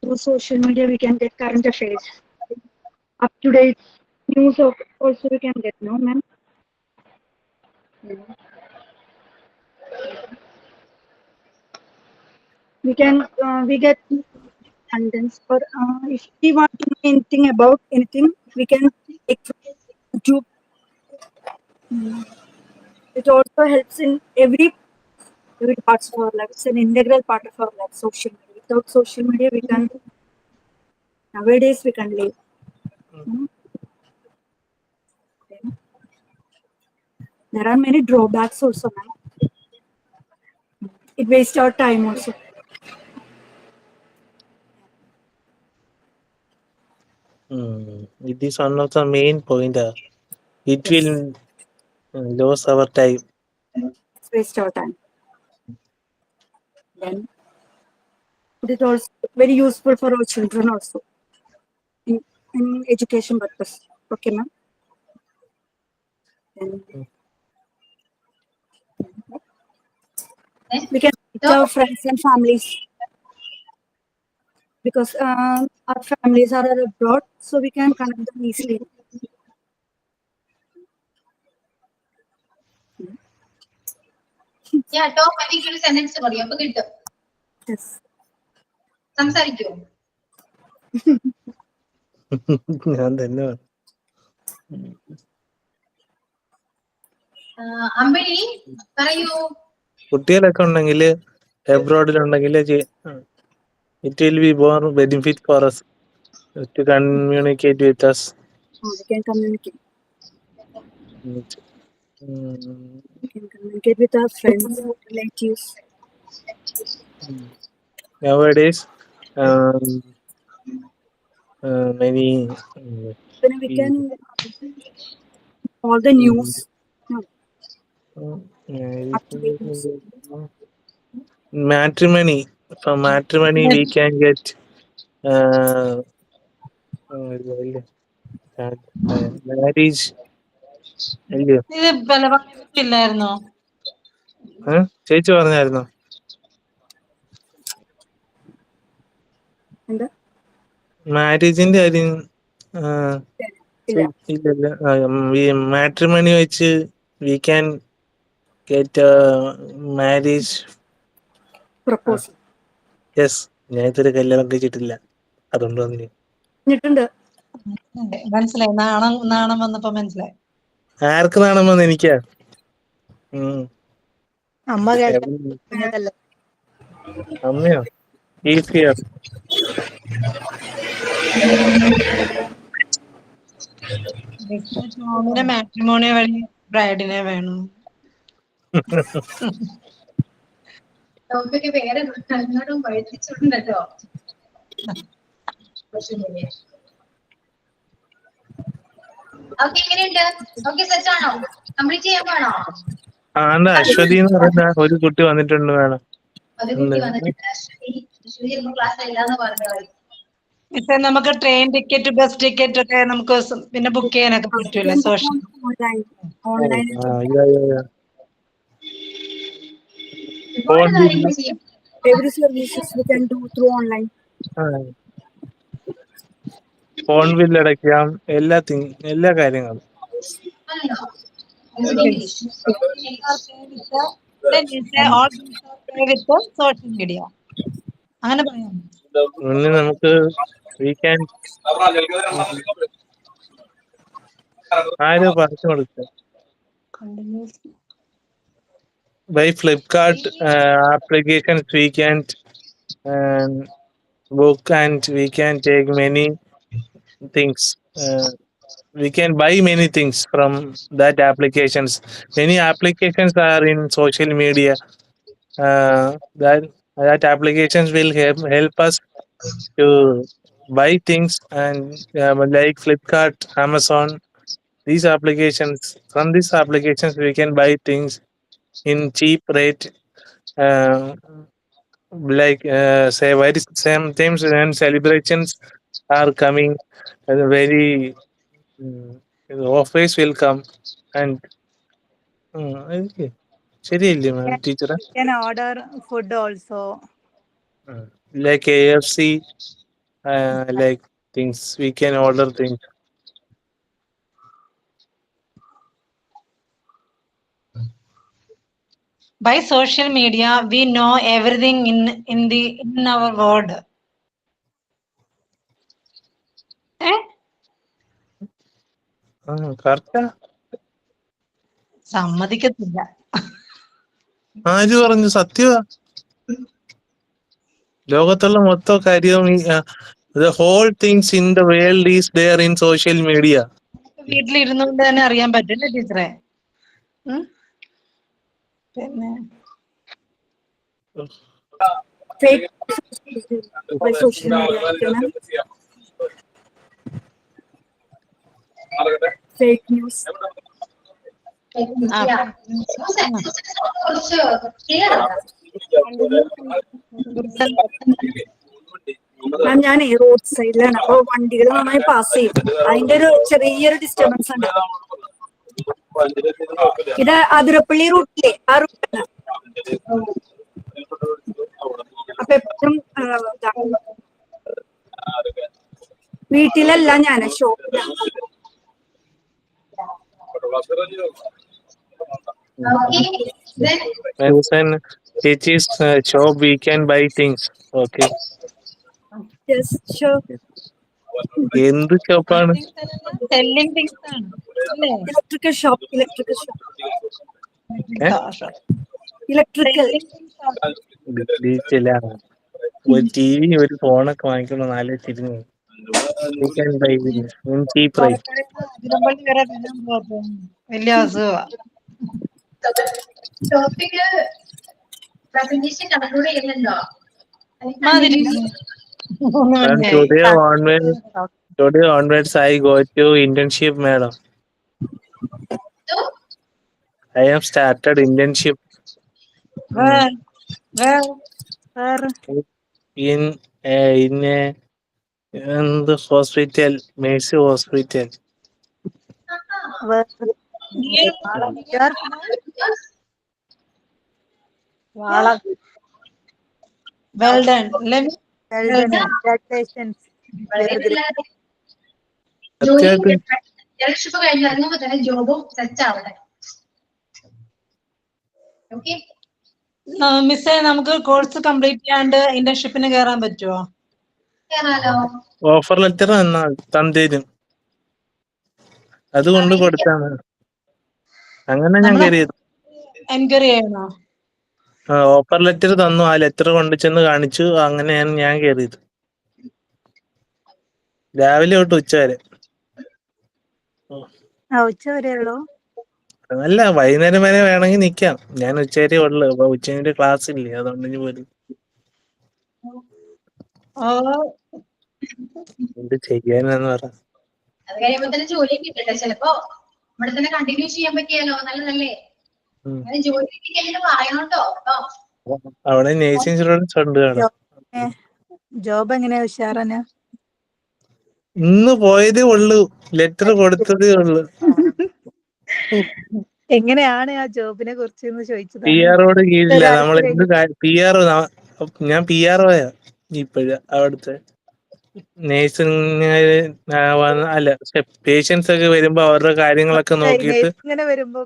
Through social media, we can get current affairs, up-to-date news also we can get, no, ma'am? We get contents, or if we want to know anything about anything, we can take from YouTube. It also helps in every parts of our life. It's an integral part of our life. Social media. Without social media, nowadays we can live. There are many drawbacks also, ma'am. It wastes our time also. It is one of the main point. It will lose our time. It's waste our time. Then it is also very useful for our children also in education purpose. Okay, ma'am. We can meet our friends and families, because our families are abroad, so we can connect them easily. Yeah, talk any sentence പറയൂ, അപ്പൊ കിട്ടും. Yes. സംസാരിക്കൂ. ഞാൻ തന്നെ അമ്പിളി പറയൂ. കുട്ടികളൊക്കെ ഉണ്ടെങ്കിൽ എബ്രോഡിലുണ്ടെങ്കിൽ it will be more benefit for us to communicate with us. We can communicate. We can communicate with our friends, relatives. Nowadays, many We can all the news. No, up-to-date news. Matrimony. From matrimony, we can get marriage. അല്ലയോ? ഇത് ബലവാനില്ലായിരുന്നോ? ചേച്ചി പറഞ്ഞായിരുന്നോ? എന്താ? മാരേജിന്റെ കാര്യം ഇല്ല. ഇല്ലല്ല. Matrimony വെച്ച് we can get marriage proposal yes. ഞാൻ ഇതുവരെ കല്യാണം കഴിച്ചിട്ടില്ല, അതുകൊണ്ട് വന്നില്ല. പറഞ്ഞിട്ടുണ്ട്. മനസ്സിലായി, നാണം വന്നപ്പോ മനസ്സിലായി. ആർക്ക് നാണം വന്ന്? എനിക്കാ. അമ്മ കേട്ടതല്ല. അമ്മയോ? ഈസിയർ. മാട്രിമോണി വഴി ബ്രൈഡിനെ വേണം. ടോപ്പിക്ക് വേറെ അങ്ങോട്ടും പഠിച്ചിട്ടുണ്ടല്ലോ. ഓക്കെ, എങ്ങനെയുണ്ട്? ഓക്കെ, സെറ്റ് ആണോ? കംപ്ലീറ്റ് ചെയ്യാൻ വേണോ? അശ്വതി എന്ന് പറഞ്ഞ ഒരു കുട്ടി വന്നിട്ടുണ്ട് മാഡം. അത് കുട്ടി വന്നിട്ടുണ്ട്. അശ്വതി ക്ലാസ് ഇല്ലാന്ന് പറഞ്ഞത്. ഇപ്പൊ നമുക്ക് ട്രെയിൻ ടിക്കറ്റ്, ബസ് ടിക്കറ്റ് ഒക്കെ നമുക്ക് പിന്നെ ബുക്ക് ചെയ്യാനൊക്കെ പറ്റൂല. സോഷ്യൽ ഓൺലൈൻ ഒരുപാട് കാര്യങ്ങൾ ചെയ്യും. every services we can do through online. Phone bill അടയ്ക്കാം, എല്ലാ കാര്യങ്ങളും. സോഷ്യൽ മീഡിയ അങ്ങനെ പറയാം. പിന്നെ നമുക്ക് ആരോ പറഞ്ഞു കൊടുക്കാം. By Flipkart applications, we can book and we can take many things. We can buy many things from that applications. Many applications are in social media. That applications will help us to buy things, and like Flipkart, Amazon. These applications, from these applications, we can buy things in cheap rate. Like say very same times when celebrations are coming, very offers will come, and ശരിയല്ലേ മാം ടീച്ചറെ? Can order food also. Like KFC, like things we can order things. By social media, we know everything in our world. Correct. സമ്മതിക്കത്തില്ല. ആര് പറഞ്ഞു? സത്യമാ. ലോകത്തുള്ള മൊത്തം കാര്യവും the whole things in the world is there in social media. വീട്ടിലിരുന്നുകൊണ്ട് തന്നെ അറിയാൻ പറ്റില്ല ടീച്ചറെ. പിന്നെ Fake by social media. Fake news. മാം, ഞാൻ റോഡ് സൈഡിലാണ്, അപ്പൊ വണ്ടികൾ നന്നായി പാസ് ചെയ്യും. അതിന്റെ ഒരു ചെറിയൊരു ഡിസ്റ്റർബൻസ് ഉണ്ട്. ഇത് അതിരപ്പള്ളി റൂട്ടിലെ ആ റൂട്ടാണ്. അപ്പൊ എപ്പോഴും വീട്ടിലല്ല, ഞാൻ ഷോപ്പിലാണ്. When it is shop, we can buy things. Okay. Yes, sure. എന്ത് ഷോപ്പാണ്? സെല്ലിംഗ് തിങ്സ് ആണ് അല്ലേ? Electrical shop. ഇലക്ട്രിക്കൽ ഒരു TV, ഒരു ഫോണൊക്കെ വാങ്ങിക്കണം, നാല് തിരിഞ്ഞു. We can buy in cheap rate. Athirappilly വരെ വരാൻ പോകും. വലിയ അസുഖമാണ്. ടോപ്പിക്ക് പ്രസന്റേഷൻ കൺക്ലൂഡ് ചെയ്യുന്നുണ്ടോ? And today onwards, Today onwards, I go to internship, madam. So, I have started internship Where? Where? Where? in the hospital, Mercy Hospital. Where? Near You are yes. Vala. well done. Let me well well done. done. Congratulations. വളരെ Very great. നല്ല ജോലി അത്യാവശ്യം internship കഴിഞ്ഞ് ഇറങ്ങുമ്പോ തന്നെ ജോബും set ആവട്ടെ. Okay, മിസ്സേ നമുക്ക് കോഴ്സ് കംപ്ലീറ്റ് ചെയ്യാണ്ട് ഇന്റേൺഷിപ്പിന് കയറാൻ പറ്റുമോ? കേറാലോ. ഓഫർ ലെറ്റർ തന്നേരും, അത് കൊണ്ട് കൊടുത്താണ് അങ്ങനെ ഞാൻ നമ്മള് കയറിയത്. എൻക്വയറി ചെയ്യണോ? ഓഫർ ലെറ്റർ തന്നു, ആ ലെറ്റർ കൊണ്ടു ചെന്ന് കാണിച്ചു, അങ്ങനെയാണ് ഞാൻ കയറിയത്. രാവിലെ തൊട്ട് ഉച്ച വരെ. ഉച്ച വരെ ഉള്ളൂ. അല്ല, വൈകുന്നേരം വരെ വേണമെങ്കിൽ നിക്കാം. ഞാൻ ഉച്ചവരെ ഉള്ളു, അപ്പൊ ഉച്ചവരെ ക്ലാസ് ഇല്ലേ, അതുകൊണ്ട് ഇനി പോലും ഓ, എന്ത് ചെയ്യാനെന്ന് പറ. അത് കഴിയുമ്പോ തന്നെ ജോലി കിട്ടട്ടെ. ചിലപ്പോ ഇവിടെ തന്നെ കണ്ടിന്യൂ ചെയ്യാൻ പറ്റിയാലോ, നല്ലതല്ലേ. ഉം. അങ്ങനെ ജോലി കിട്ടി കഴിഞ്ഞിട്ട് പറയണോട്ടോ കേട്ടോ. അവിടെ നേഴ്സിംഗ് സ്റ്റുഡൻസ് ഉണ്ട് കാണാം. ജോബ് എങ്ങനെയാ ഉഷാറന? ഇന്ന് പോയതേ ഉള്ളൂ, ലെറ്റർ കൊടുത്തതേ ഉള്ളൂ. എങ്ങനെയാണ് ആ ജോബിനെ കുറിച്ച് ചോദിച്ചതാണ്. PR-ഓട് കീഴില്ല നമ്മൾ എന്ത് PR, ഞാൻ PR-ഓയാ ഇപ്പോഴ് അവിടുത്തെ. നേഴ്സിംഗ് അല്ല, പേഷ്യൻസ് ഒക്കെ വരുമ്പോ അവരുടെ കാര്യങ്ങളൊക്കെ നോക്കിയിട്ട് ഇങ്ങനെ വരുമ്പോ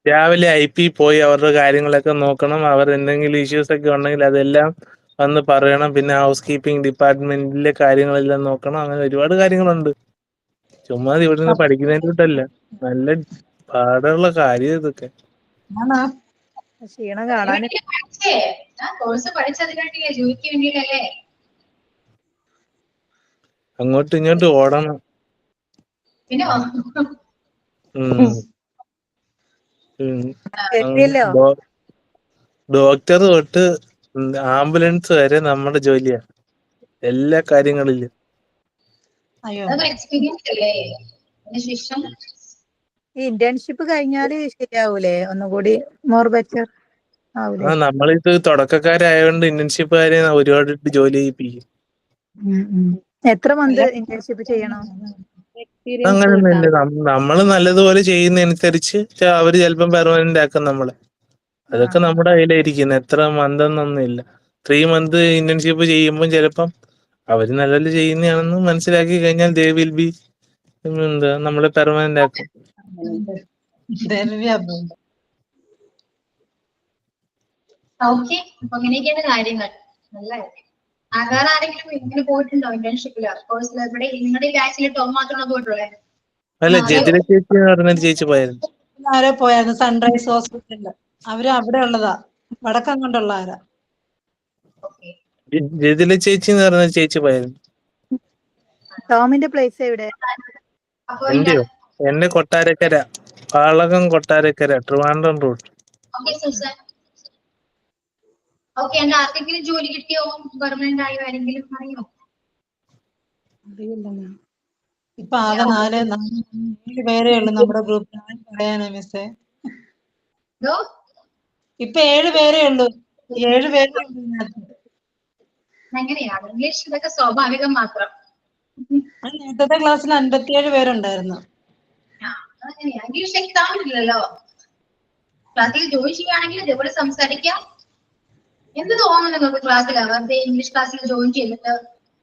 രാവിലെ IP പോയി അവരുടെ കാര്യങ്ങളൊക്കെ നോക്കണം. അവർ എന്തെങ്കിലും ഇഷ്യൂസ് ഒക്കെ ഉണ്ടെങ്കിൽ അതെല്ലാം വന്ന് പറയണം. പിന്നെ ഹൗസ് കീപ്പിംഗ് ഡിപ്പാർട്ട്മെന്റിലെ കാര്യങ്ങളെല്ലാം നോക്കണം. അങ്ങനെ ഒരുപാട് കാര്യങ്ങളുണ്ട്. ചുമ്മാ ഇവിടെ നിന്ന് പഠിക്കുന്നതിന്റെ കൂട്ടല്ല, നല്ല പാടുള്ള കാര്യം ഇതൊക്കെ. ആണോ? ക്ഷീണം കാണാൻ പഠിച്ചേ കോഴ്സ് പഠിച്ചത് കണ്ടില്ലേ, ജോലിക്ക് വേണ്ടിയിട്ടല്ലേ. അങ്ങോട്ടും ഇങ്ങോട്ടും ഓടണം. പിന്നെ എത്തിയല്ലോ. ഡോക്ടർ തൊട്ട് ആംബുലൻസ് വരെ നമ്മുടെ ജോലിയാ, എല്ലാ കാര്യങ്ങളിലും. അയ്യോ, അതൊരു എക്സ്പീരിയൻസ് അല്ലേ. അതിനുശേഷം ഈ ഇന്റേൺഷിപ്പ് കഴിഞ്ഞാല് ശരിയാവൂലേ? ഒന്നുകൂടി മോർ ബെറ്റർ ആവൂലേ? നമ്മളിത് തുടക്കക്കാരായതുകൊണ്ട് ഇന്റേൺഷിപ്പുകാരെ ഒരുപാട് ജോലി ചെയ്യിപ്പിക്കും. എത്ര മന്ത് ഇന്റേൺഷിപ്പ് ചെയ്യണം? Experience അങ്ങനൊന്നുമില്ല, കിട്ടാൻ. നമ്മള് നല്ലതുപോലെ ചെയ്യുന്നതനുസരിച്ച് അവര് ചിലപ്പം പെർമനന്റ് ആക്കും നമ്മളെ. അതൊക്കെ നമ്മുടെ കയ്യിലായിരിക്കും. എത്ര മന്ത് എന്നൊന്നും ഇല്ല. 3 month ഇന്റേൺഷിപ്പ് ചെയ്യുമ്പോൾ ചിലപ്പം അവര് നല്ലത് ചെയ്യുന്നതാണെന്ന് മനസ്സിലാക്കി കഴിഞ്ഞാൽ ദേ വിൽ ബി നമ്മളെ പെർമനന്റ് ആക്കും. ഓക്കെ, അപ്പൊ അങ്ങനെയൊക്കെയാണ് കാര്യങ്ങൾ. നല്ല കാര്യം. വേറെ ആരെങ്കിലും ഇങ്ങനെ പോയിട്ടുണ്ടോ ഇന്റേൺഷിപ്പില്? കോഴ്സിൽ ഇവിടെ നിങ്ങളുടെ ബാച്ചിൽ ടോം മാത്രമാണോ പോയിട്ടുള്ളത്? അല്ല, ജതില ചേച്ചി എന്ന് പറഞ്ഞൊരു ചേച്ചി പോയായിരുന്നു. ആരോ പോയായിരുന്നു സൺറൈസ് ഹോസ്പിറ്റലില്. അവര് അവിടെ ഉള്ളതാ, വടക്കം കൊണ്ടുള്ള ആരാ. ജതില ചേച്ചി എന്ന് പറഞ്ഞ ചേച്ചി പോയായിരുന്നു. ടോമിന്റെ പ്ലേസ് എവിടെ? അപ്പൊ എന്റെയോ? എന്റെ Kottarakkara, Palakam Kottarakkara, Trivandrum route. Okay Susan. Okay, എന്റെ ആർക്കെങ്കിലും ജോലി കിട്ടിയോ? പെർമനന്റ് ആയോ? ആരെങ്കിലും അറിയോ? ഇപ്പൊ ആകെ 4 പേരേ ഉള്ളൂ നമ്മുടെ ഗ്രൂപ്പിൽ. പറയാനാ മിസ്സേ, ഇതോ ഇപ്പൊ 7 പേരേ ഉള്ളൂ. 7 പേരേ ഉള്ളൂ ഇതിനകത്ത്. എങ്ങനെയാണ് ഇംഗ്ലീഷ്? ഇതൊക്കെ സ്വാഭാവികം മാത്രം. നേരത്തെ ക്ലാസ്സിൽ 57 പേരുണ്ടായിരുന്നു. അതെങ്ങനെയാ? ഇംഗ്ലീഷ് എക്സാം ഇല്ലല്ലോ. ക്ലാസ്സിൽ ജോയിൻ ചെയ്യുകയാണെങ്കിൽ ഇതേപോലെ സംസാരിക്കാം. എന്ത് തോന്നുന്നു നിങ്ങൾക്ക് ക്ലാസ്സിൽ? വെറുതെ ഇംഗ്ലീഷ് ക്ലാസ്സിൽ ജോയിൻ ചെയ്തിട്ട്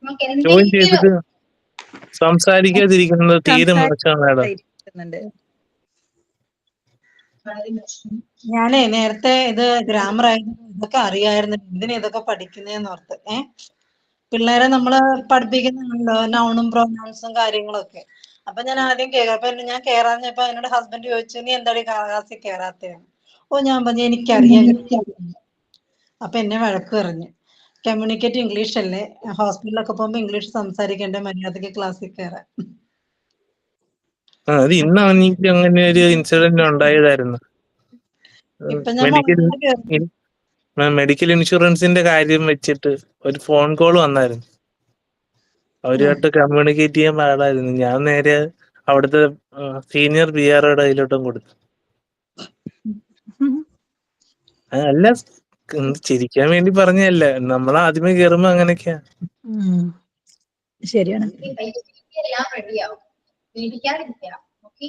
നിങ്ങൾക്ക് ജോയിൻ എന്തെങ്കിലും ചെയ്തിട്ട് സംസാരിക്കാതിരിക്കുന്നത് തീരെ മോശമാണ് മാഡം. ഞാനേ നേരത്തെ ഇത് ഗ്രാമർ ആയിരുന്നു, ഇതൊക്കെ അറിയായിരുന്നു. എന്തിനാ ഇതൊക്കെ പഠിക്കുന്നേന്ന് ഓർത്ത്. പിള്ളേരെ നമ്മള് പഠിപ്പിക്കുന്നുണ്ടല്ലോ നൗണും പ്രൊനൗൺസും കാര്യങ്ങളൊക്കെ. അപ്പൊ ഞാൻ ആദ്യം അപ്പൊ ഞാൻ കേറാഞ്ഞപ്പോ എന്നോട് ഹസ്ബൻഡ് ചോദിച്ചു, നീ എന്തായാലും ക്ലാസ്സിൽ കേറാത്തേന്ന്. ഞാൻ പറഞ്ഞു എനിക്കറിയാൻ. അപ്പൊ എന്നെ വഴക്ക് പറഞ്ഞു. കമ്മ്യൂണിക്കേറ്റ് ഇംഗ്ലീഷ് അല്ലേ, ഹോസ്പിറ്റലിലൊക്കെ പോകുമ്പോ ഇംഗ്ലീഷ് സംസാരിക്കേണ്ട, മര്യാദക്ക് ക്ലാസ്സിൽ കയറാൻ. അത് ഇന്നാണ് എനിക്ക് അങ്ങനെ ഒരു ഇൻസിഡന്റ് ഉണ്ടായതായിരുന്നു. ഇപ്പൊ ഞാൻ മെഡിക്കൽ ഇൻഷുറൻസിന്റെ കാര്യം വെച്ചിട്ട് ഒരു ഫോൺ കോൾ വന്നായിരുന്നു. അവരുമായിട്ട് കമ്മ്യൂണിക്കേറ്റ് ചെയ്യാൻ പാടായിരുന്നു. ഞാൻ നേരെ അവിടുത്തെ സീനിയർ PR കയ്യിലോട്ടും കൊടുത്തു. അല്ല, ചിരിക്കാൻ വേണ്ടി പറഞ്ഞതല്ല. നമ്മൾ ആദ്യമേ കേറുമ്പോ അങ്ങനെയൊക്കെയാ. ശരിയാണ്. എല്ലാം റെഡിയാവും, പേടിക്കാതിരിക്കുക. ഓക്കെ,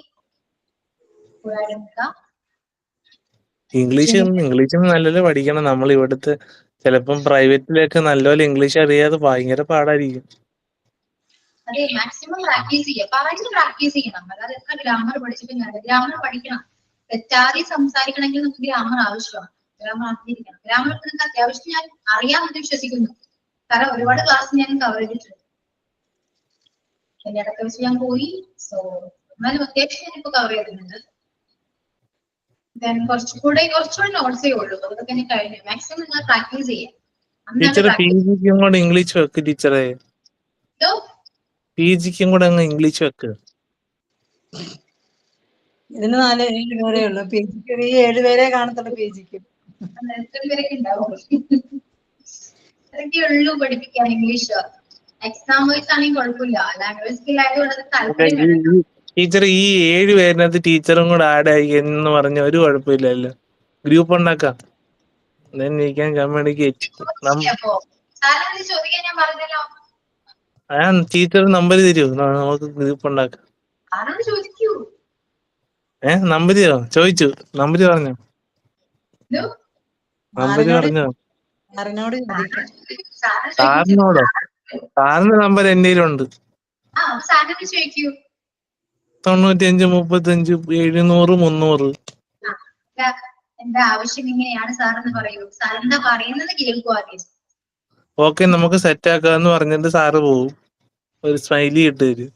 ഇംഗ്ലീഷും നല്ലപോലെ പഠിക്കണം. നമ്മൾ ഇവിടുത്തെ ചിലപ്പം പ്രൈവറ്റിലൊക്കെ നല്ലപോലെ ഇംഗ്ലീഷ് അറിയാതെ ഭയങ്കര പാടായിരിക്കും. അതെ, മാക്സിമം പ്രാക്ടീസ് ചെയ്യുക. പറഞ്ഞ് പ്രാക്ടീസ് ചെയ്യണം. അതായത് എത്ര ഗ്രാമർ പഠിച്ചിട്ടും ഗ്രാമർ പഠിക്കണം. തെറ്റാതെ സംസാരിക്കണമെങ്കിൽ നമുക്ക് ഗ്രാമർ ആവശ്യമാണ്. ഗ്രാമർ അറിഞ്ഞിരിക്കണം. ഗ്രാമർ നിങ്ങൾക്ക് അത്യാവശ്യം ഞാൻ അറിയാമെന്ന് വിശ്വസിക്കുന്നു. കാരണം ഒരുപാട് ക്ലാസ് ഞാൻ കവർ ചെയ്തിട്ടുണ്ട്. എന്റെ ഇടയ്ക്ക് വെച്ച് ഞാൻ പോയി. സോ എന്നാലും അത്യാവശ്യം ഞാനിപ്പോ കവർ ചെയ്തിട്ടുണ്ട്. കുറച്ചുകൂടെ നോട്ട്സേ ഉള്ളൂ. അതൊക്കെ എനിക്ക് കഴിഞ്ഞു. മാക്സിമം നിങ്ങൾ പ്രാക്ടീസ് ചെയ്യാം. ടീച്ചറെ PGക്കും കൂടെ ഇംഗ്ലീഷ് വെക്ക്. ടീച്ചറെ PGക്കും കൂടെ അങ്ങ് ഇംഗ്ലീഷ് വെക്ക്. ഇതിന് 4-7 പേരേ ഉള്ളൂ. PGക്ക് ഈ 7 പേരെ കാണത്തുള്ളൂ. PGക്ക് എത്ര പേരൊക്കെ ഉണ്ടാവും? അതൊക്കെ ഉള്ളൂ പഠിപ്പിക്കാൻ ഇംഗ്ലീഷ്. എക്സാം വൈസ് ആണെങ്കിൽ കുഴപ്പമില്ല. ലാംഗ്വേജ് സ്കിൽ ആയതുകൊണ്ട് താല്പര്യം. ടീച്ചർ ഈ 7 പേരിനകത്ത് ടീച്ചറും കൂടെ ആഡ് ആയി എന്ന് പറഞ്ഞ ഒരു കുഴപ്പമില്ലല്ലോ. ഗ്രൂപ്പ് ഉണ്ടാക്കാം. കമ്മ്യൂണിക്കേറ്റ്. ചോദിക്കാൻ ഞാൻ പറഞ്ഞല്ലോ. ടീച്ചർ നമ്പർ തരുമോ? നമുക്ക് ഗ്രൂപ്പ് ഉണ്ടാക്കാം. ആരോട് ചോദിക്കൂ? നമ്പർ ചോദിച്ചു. നമ്പർ പറഞ്ഞോ. നമ്പർ പറഞ്ഞോ. സാറിനോട് ചോദിക്കാം. സാറിനോടോ? സാറിന്റെ നമ്പർ എന്റെ കയ്യിലുണ്ട്. 95 35 700 300. എന്റെ ആവശ്യം ഇങ്ങനെയാണ് സാറെന്ന് പറയൂ. സാർ എന്താ പറയുന്നത് കേൾക്കൂ ആദ്യം. ഓക്കെ, നമുക്ക് സെറ്റ് ആക്കാന്ന് പറഞ്ഞിട്ട് സാറ് പോവും. ഒരു സ്മൈലി ഇട്ട് തരും.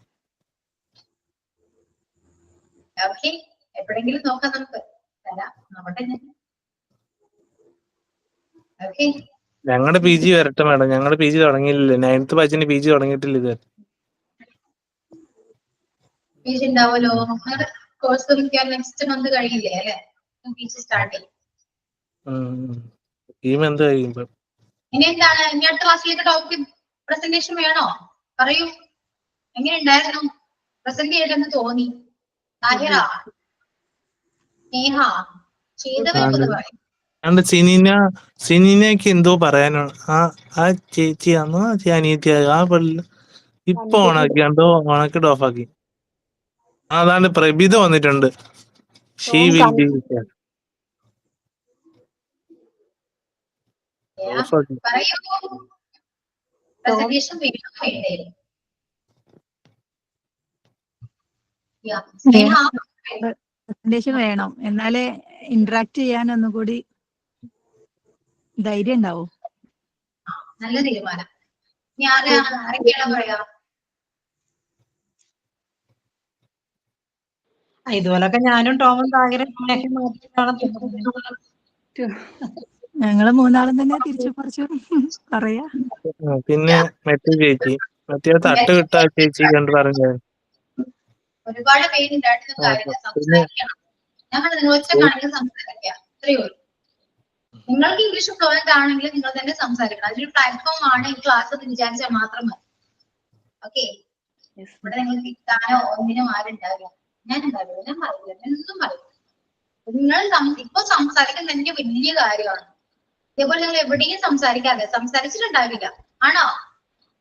ഓക്കെ, എപ്പോഴെങ്കിലും നോക്കാം നമുക്ക്. ഓക്കെ, ഞങ്ങളുടെ PG വരട്ടെ മാഡം. ഞങ്ങളുടെ PG തുടങ്ങിയില്ലേ. 9th ബാച്ചിന് PG തുടങ്ങിയിട്ടില്ല ഇത്. ഉണ്ടാവുമല്ലോ. കോഴ്സ് നെക്സ്റ്റ് മന്ത് കഴിയില്ലേ അല്ലെ? സ്റ്റാർട്ട് ചെയ്യും. എന്ത് കഴിയുമ്പോ ഇനി എന്താണ്? ഇനി അടുത്ത ക്ലാസ്സിലേക്ക് ടോപ്പിക് പ്രസന്റേഷൻ വേണോ? പറയൂ, എങ്ങനെ ഉണ്ടായിരുന്നു? പ്രസന്റ് ചെയ്തെന്ന് തോന്നി? താഹിറ, സ്നേഹ, ചെയ്തവരൊക്കെ പറയും. സിനീനക്ക് എന്തോ പറയാനാണ്. ആ ചേച്ചിയാണോ അനിയത്തിയാ? ആ പള്ളി ഇപ്പൊ ഓണാക്കിയാണ്ടോ ഓണാക്കിട്ട് ഓഫാക്കി. അതാണ് പ്രഭിത വന്നിട്ടുണ്ട്. ഷീ വിൽ ബി പറയൂ, പ്രസന്റേഷൻ വേണോ വേണ്ടേ? പ്രസന്റേഷൻ വേണം. എന്നാലേ ഇന്ററാക്ട് ചെയ്യാൻ ഒന്നുകൂടി ധൈര്യം ഉണ്ടാവും. നല്ല തീരുമാനം. ഇനി ആരൊക്കെയാണ് പറയാ? ഇതുപോലൊക്കെ ഞാനും ടോമും താഹിറും ഞങ്ങള് 3 തന്നെ തിരിച്ചു പറിച്ചു പറയാ. പിന്നെ മറ്റേ ചേച്ചി, മറ്റേ തട്ട് കിട്ടാ ചേച്ചി കണ്ട് പറഞ്ഞു. ഒരുപാട് പേരുണ്ടായിട്ടുള്ള കാര്യമില്ല. സംസാരിക്കണം. ഞങ്ങൾ നിങ്ങൾ ഒറ്റക്കാണെങ്കിൽ സംസാരിക്കാം. അത്രയേ ഉള്ളൂ. നിങ്ങൾക്ക് ഇംഗ്ലീഷ് ഫ്ലുവന്റ് ആണെങ്കിൽ നിങ്ങൾ തന്നെ സംസാരിക്കണം. അതൊരു പ്ലാറ്റ്ഫോം ആണ്. ഈ ക്ലാസ് എന്ന് വിചാരിച്ചാൽ മാത്രം മതി. ഓക്കെ, ഇവിടെ നിങ്ങൾക്ക് കിട്ടാനോ ഒന്നിനും ആരുണ്ടാവില്ല. ഞാൻ ഉണ്ടാവില്ല, ഞാൻ പറയില്ല, എന്നും പറയില്ല. നിങ്ങൾ ഇപ്പൊ സംസാരിക്കുന്നത് എനിക്ക് വലിയ കാര്യമാണ്. ഇതേപോലെ നിങ്ങൾ എവിടെയും സംസാരിച്ചിട്ടുണ്ടാവില്ല. ആണോ?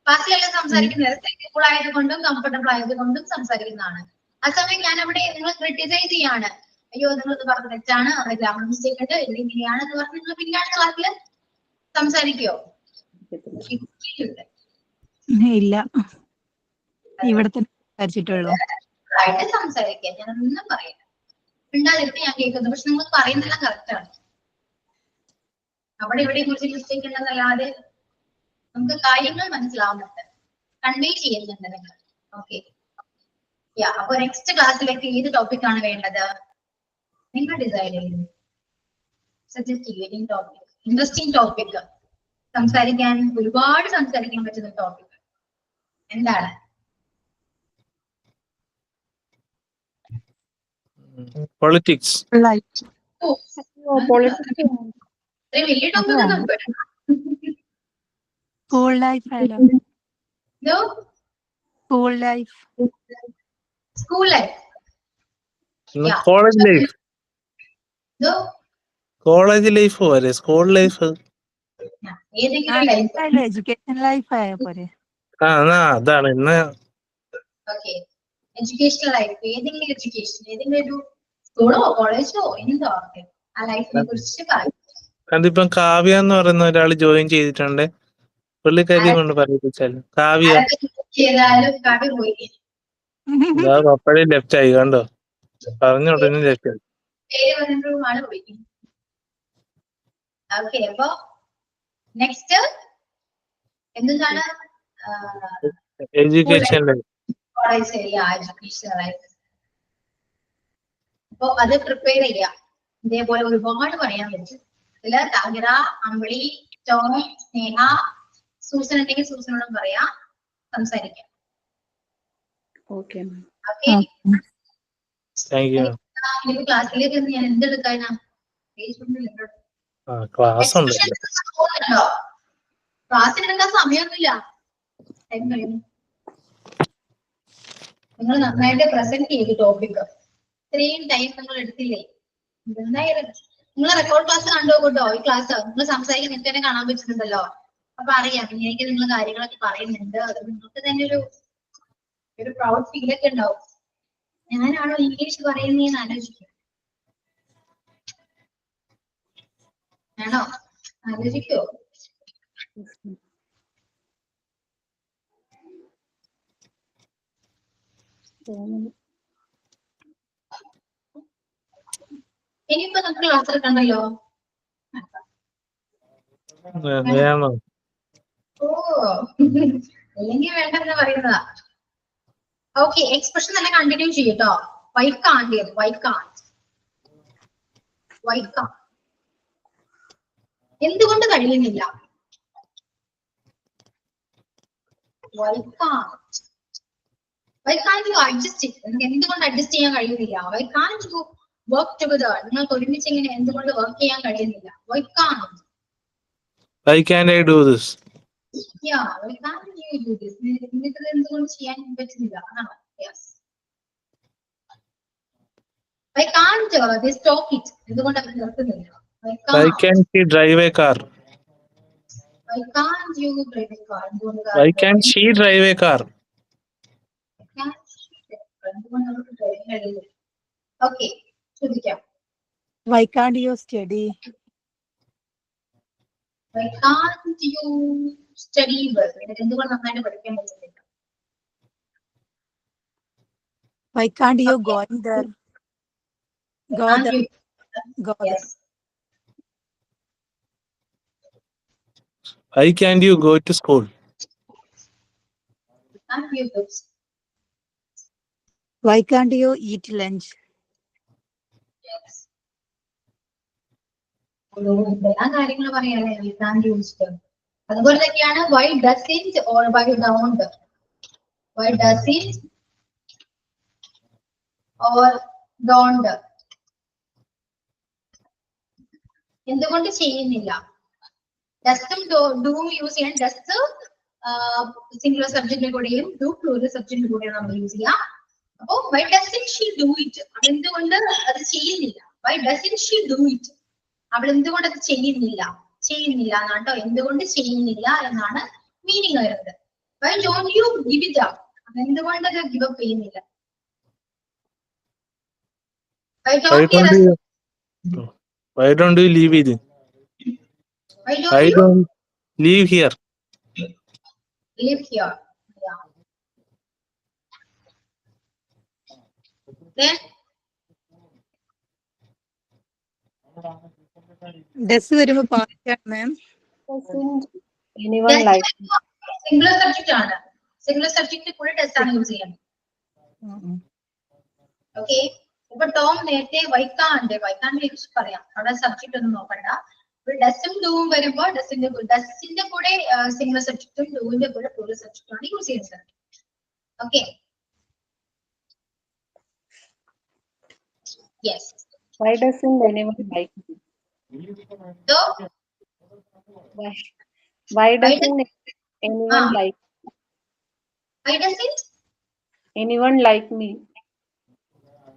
ക്ലാസ്സിലെല്ലാം സംസാരിക്കുന്നത് സെക്യൂർ ആയതുകൊണ്ടും കംഫർട്ടബിൾ ആയതുകൊണ്ടും സംസാരിക്കുന്നതാണ്. ആ സമയം ഞാൻ അവിടെ നിങ്ങൾ ക്രിട്ടിസൈസ് ചെയ്യാണ്. അയ്യോ, നിങ്ങൾ ഇത് പറഞ്ഞ തെറ്റാണ്, അവിടെ ഗ്രാമർ മിസ്റ്റേക്ക് ഉണ്ട്, ഇവിടെ ഇങ്ങനെയാണെന്ന് പറഞ്ഞ് നിങ്ങൾ പിന്നെയാണ് ക്ലാസ്സിൽ സംസാരിക്കോ? ഇല്ല, ഇവിടെ തന്നെ സംസാരിച്ചിട്ടുള്ളൂ. സംസാരിക്കാം. ഞാൻ ഒന്നും പറയാം. ഉണ്ടാതിരുന്ന് ഞാൻ കേൾക്കുന്നു. പക്ഷെ നിങ്ങൾ പറയുന്നതെല്ലാം കറക്റ്റ് ആണ്. അവിടെ ഇവിടെ കുറിച്ച് മിസ്റ്റേക്ക് ഉണ്ടെന്നല്ലാതെ നമുക്ക് കാര്യങ്ങൾ മനസ്സിലാവുന്നുണ്ട്, കൺവേ ചെയ്യുന്നുണ്ട് നിങ്ങൾ. ഓക്കെ, അപ്പൊ നെക്സ്റ്റ് ക്ലാസ്സിലേക്ക് ഏത് ടോപ്പിക് ആണ് വേണ്ടത്? നിങ്ങൾ ഡിസൈഡ് ചെയ്യുന്നു. സജസ്റ്റ് ചെയ്യും ടോപ്പിക്, ഇൻട്രസ്റ്റിംഗ് ടോപ്പിക്, സംസാരിക്കാൻ ഒരുപാട് സംസാരിക്കാൻ പറ്റുന്ന ടോപ്പിക് എന്താണ്? പൊളിറ്റിക്സ്. വലിയ ടോപ്പിക് ഒന്നും സ്കൂൾ ലൈഫ് ആയാലോ? School life. School life. Yeah. College life. No. College life പോരെ, സ്കൂൾ ലൈഫ്. ഏതെങ്കിലും ലൈഫ്. Education life ആയ പോരെ. അതാണ് ഇന്ന്. ഓക്കെ, എഡ്യൂക്കേഷൻ ലൈഫ്, ഏതെങ്കിലും എഡ്യൂക്കേഷൻ, ഏതെങ്കിലും ഒരു സ്കൂളോ കോളേജോ എന്തോ ആകട്ടെ, ആ ലൈഫിനെ കുറിച്ച് പറയും. അതിപ്പം കാവ്യ എന്ന് പറയുന്ന ഒരാൾ ജോയിൻ ചെയ്തിട്ടുണ്ട്. പുള്ളിക്കാരി കൊണ്ട് പറയിപ്പിച്ചാലും. കാവ്യ ചെയ്താലും കവി പോയി. അപ്പഴേ ലെഫ്റ്റ് ആയി, കണ്ടോ? പറഞ്ഞ ഉടനെ ലെഫ്റ്റ് ആയി. പേര് പറഞ്ഞിട്ടുമാണ് പോയി. ഓക്കെ, അപ്പൊ നെക്സ്റ്റ് എന്താണ്? Education life. College education life. അപ്പൊ അത് പ്രിപ്പയർ ചെയ്യാം. ഇതേപോലെ ഒരുപാട് പറയാൻ പറ്റും. ഇതില് താഹിറ, അമ്പിളി, ടോം, സ്നേഹ, സൂസൻ ഉണ്ടെങ്കിൽ സൂസനോടും പറയാം, സംസാരിക്കാം. Okay, ma'am. Okay, thank you. ക്ലാസ്സിലേക്ക് ഞാൻ എന്തെടുക്കാനാ? ക്ലാസ് ഉണ്ട്. ക്ലാസ്സിനെടുക്കാൻ സമയമൊന്നുമില്ല. ടൈം കഴിഞ്ഞു. നിങ്ങൾ നന്നായിട്ട് പ്രസന്റ് ചെയ്തു ടോപ്പിക്. ഇത്രയും ടൈം നിങ്ങൾ എടുത്തില്ലേ? എന്തായാലും നിങ്ങൾ റെക്കോർഡ് ക്ലാസ് കണ്ടു കേട്ടോ. ഈ ക്ലാസ് നിങ്ങൾ സംസാരിക്കാൻ എനിക്ക് തന്നെ കാണാൻ പറ്റുന്നുണ്ടല്ലോ. അപ്പൊ അറിയാം എനിക്ക് നിങ്ങൾ കാര്യങ്ങളൊക്കെ പറയുന്നുണ്ട്. അത് നിങ്ങൾക്ക് തന്നെ ഒരു പ്രൗഡ് ഫീൽ ഒക്കെ ഉണ്ടാവും. ഞാനാണോ ഇംഗ്ലീഷ് പറയുന്നതെന്ന് ആലോചിക്കും. ആണോ? ആലോചിക്കോ? ഇനിയിപ്പോ നമുക്ക് ക്ലാസ് എടുക്കണ്ടല്ലോ. വേണോ? ഓ, അല്ലെങ്കിൽ വേണ്ടെന്ന് പറയുന്നതാ. ഓക്കെ, എക്സ്പ്രഷൻ തന്നെ കണ്ടിന്യൂ ചെയ്യട്ടോ. വൈക്കാണ്ട്, എന്തുകൊണ്ട് കഴിയുന്നില്ല? എന്തുകൊണ്ട് അഡ്ജസ്റ്റ് ചെയ്യാൻ കഴിയുന്നില്ല? വർക്ക് ടുഗദർ, നിങ്ങൾക്ക് ഒരുമിച്ച് ഇങ്ങനെ എന്തുകൊണ്ട് വർക്ക് ചെയ്യാൻ കഴിയുന്നില്ല? Why can't I do this? നിങ്ങൾക്ക് എന്തുകൊണ്ട് ചെയ്യാൻ പറ്റുന്നില്ല? Why can't they stop it? എന്തുകൊണ്ട് അവർ നിർത്തുന്നില്ല? Why can't she drive a car? Why can't you drive a car? Why can't she drive a car? Okay, ചോദിക്കാം. Why can't you study? Why can't you study well? എന്തുകൊണ്ട് നന്നായിട്ട് പഠിക്കാൻ പറ്റുന്നില്ല? Why can't you go there? Go there. Yes. Why can't you go to school? Can't you go? Why can't you eat lunch? Yes. എല്ലാ കാര്യങ്ങളും പറയാനേ we can't use them. അതുപോലെ തന്നെയാണ് why doesn't or why don't. Why doesn't or don't. എന്തുകൊണ്ട് ചെയ്യുന്നില്ല? ഡസ്റ്റും ഡൂം use ചെയ്യാൻ ഡസ്റ്റ് സിംഗുലർ സബ്ജക്റ്റിന്റെ കൂടെയും ഡു പ്ലൂറൽ സബ്ജക്റ്റിന്റെ കൂടെയാണ് നമ്മൾ യൂസ് ചെയ്യുക. അപ്പോ why doesn't she do it, അവൾ എന്തുകൊണ്ട് അത് ചെയ്യുന്നില്ല? Why doesn't she do it, അവൾ എന്തുകൊണ്ട് അത് ചെയ്യുന്നില്ല എന്നാണ് കേട്ടോ. എന്തുകൊണ്ട് ചെയ്യുന്നില്ല എന്നാണ് മീനിങ് വരുന്നത്. Why don't you give it up, എന്തുകൊണ്ട് അത് ഗിവ് അപ്പ് ചെയ്യുന്നില്ല? Why don't you leave it? Why don't leave here? Live here. Yeah. Then Does വരുമ്പോ പാർട്ടാണ് മാം. Anyone like സിംഗുലർ സബ്ജക്റ്റ് ആണ്. സിംഗുലർ സബ്ജക്റ്റ് കൂടെ ടെസ്റ്റ് ആണ് യൂസ് ചെയ്യുന്നത്. ഓക്കെ, ഇപ്പൊ ടോം നേരത്തെ വൈക്കാണ്ട് യൂസ് പറയാം. അവിടെ സബ്ജക്റ്റ് ഒന്നും നോക്കണ്ട. ഡസ്റ്റും ഡൂവും വരുമ്പോ ഡസ്റ്റിന്റെ കൂടെ സിംഗുലർ സബ്ജക്റ്റും ഡൂവിന്റെ കൂടെ പ്ലൂറൽ സബ്ജക്റ്റും ആണ് യൂസ് ചെയ്യുന്നത്. Okay, yes. why doesn't anyone like me? So Why doesn't anyone like me? why doesn't anyone like me,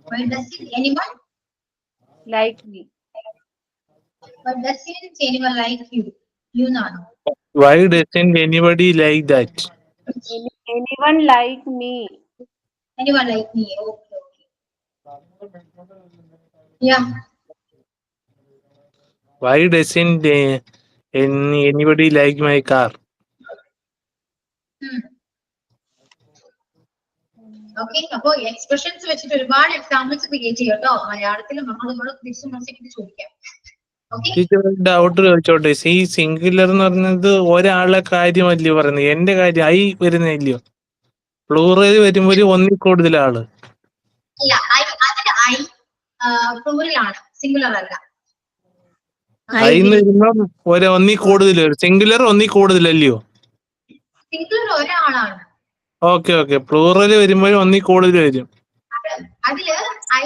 Why doesn't anyone? like me. But doesn't anyone like you? You know. Why doesn't anybody like that? Anyone like me. Anyone like me? Okay, okay. Yeah. Why doesn't anybody like my car? Okay, അപ്പൊ expressions വെച്ചിട്ട് ഒരുപാട് examples create ചെയ്യും കേട്ടോ. മലയാളത്തിൽ നമ്മൾ തിരിച്ചു മനസ്സിലേക്ക് ചോദിക്കാം. ഓക്കെ, ടീച്ചർ ഡൗട്ട് ചോദിച്ചോട്ടെ, ഈ സിംഗുലർ എന്ന് പറഞ്ഞത് ഒരാളെ കാര്യമല്ലയോ പറയുന്നത്, എന്റെ കാര്യം ഐ വരുന്നില്ലയോ? പ്ലൂറൽ വരുമ്പോ ഒരു ഒന്നിൽ കൂടുതൽ ആള്. ഇല്ല, അതിന്റെ ഐ പ്ലൂറലാണ്, സിംഗുലർ അല്ല. ഐ എന്ന് വരുമ്പോ ഒന്നിൽ കൂടുതൽ വരും. സിംഗുലർ ഒന്നിൽ കൂടുതലല്ലയോ? സിംഗുലർ ഒരാളാണ്. ഓക്കെ ഓക്കെ, പ്ലൂറൽ വരുമ്പോഴും ഒന്നിൽ കൂടുതൽ വരും. അതില് ഐ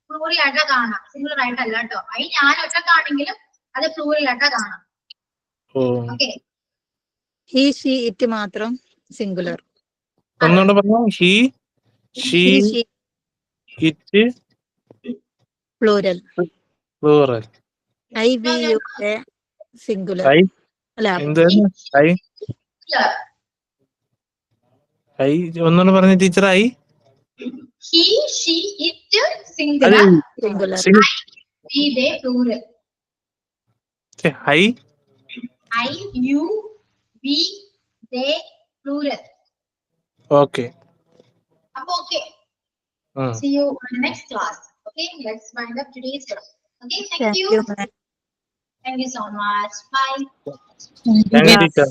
പ്ലൂറൽ ആയിട്ടാ കാണാം, സിംഗുലർ ആയിട്ടല്ല കേട്ടോ. ഐ ഞാൻ ഒറ്റക്കാണെങ്കിലും അത് പ്ലൂറൽ ആയിട്ടാ കാണാം. ഓ, ഓക്കെ, he, she, it മാത്രം സിംഗുലർ. ഒന്നുകൂടെ പറഞ്ഞോ. He, she, she, it plural. Plural. I, we, you, they singular. I അല്ല, എന്താണ്? ഐ ഒന്നുകൂടെ പറഞ്ഞ teacher. I, he, she, it singular, singular. We, they plural. I, I, you, we, they plural. Okay. അപ്പൊ okay, see you on the next class. Okay, let's wind up today's class. Okay, thank you. ma'am. Thank you so much. Bye. Thank you teacher.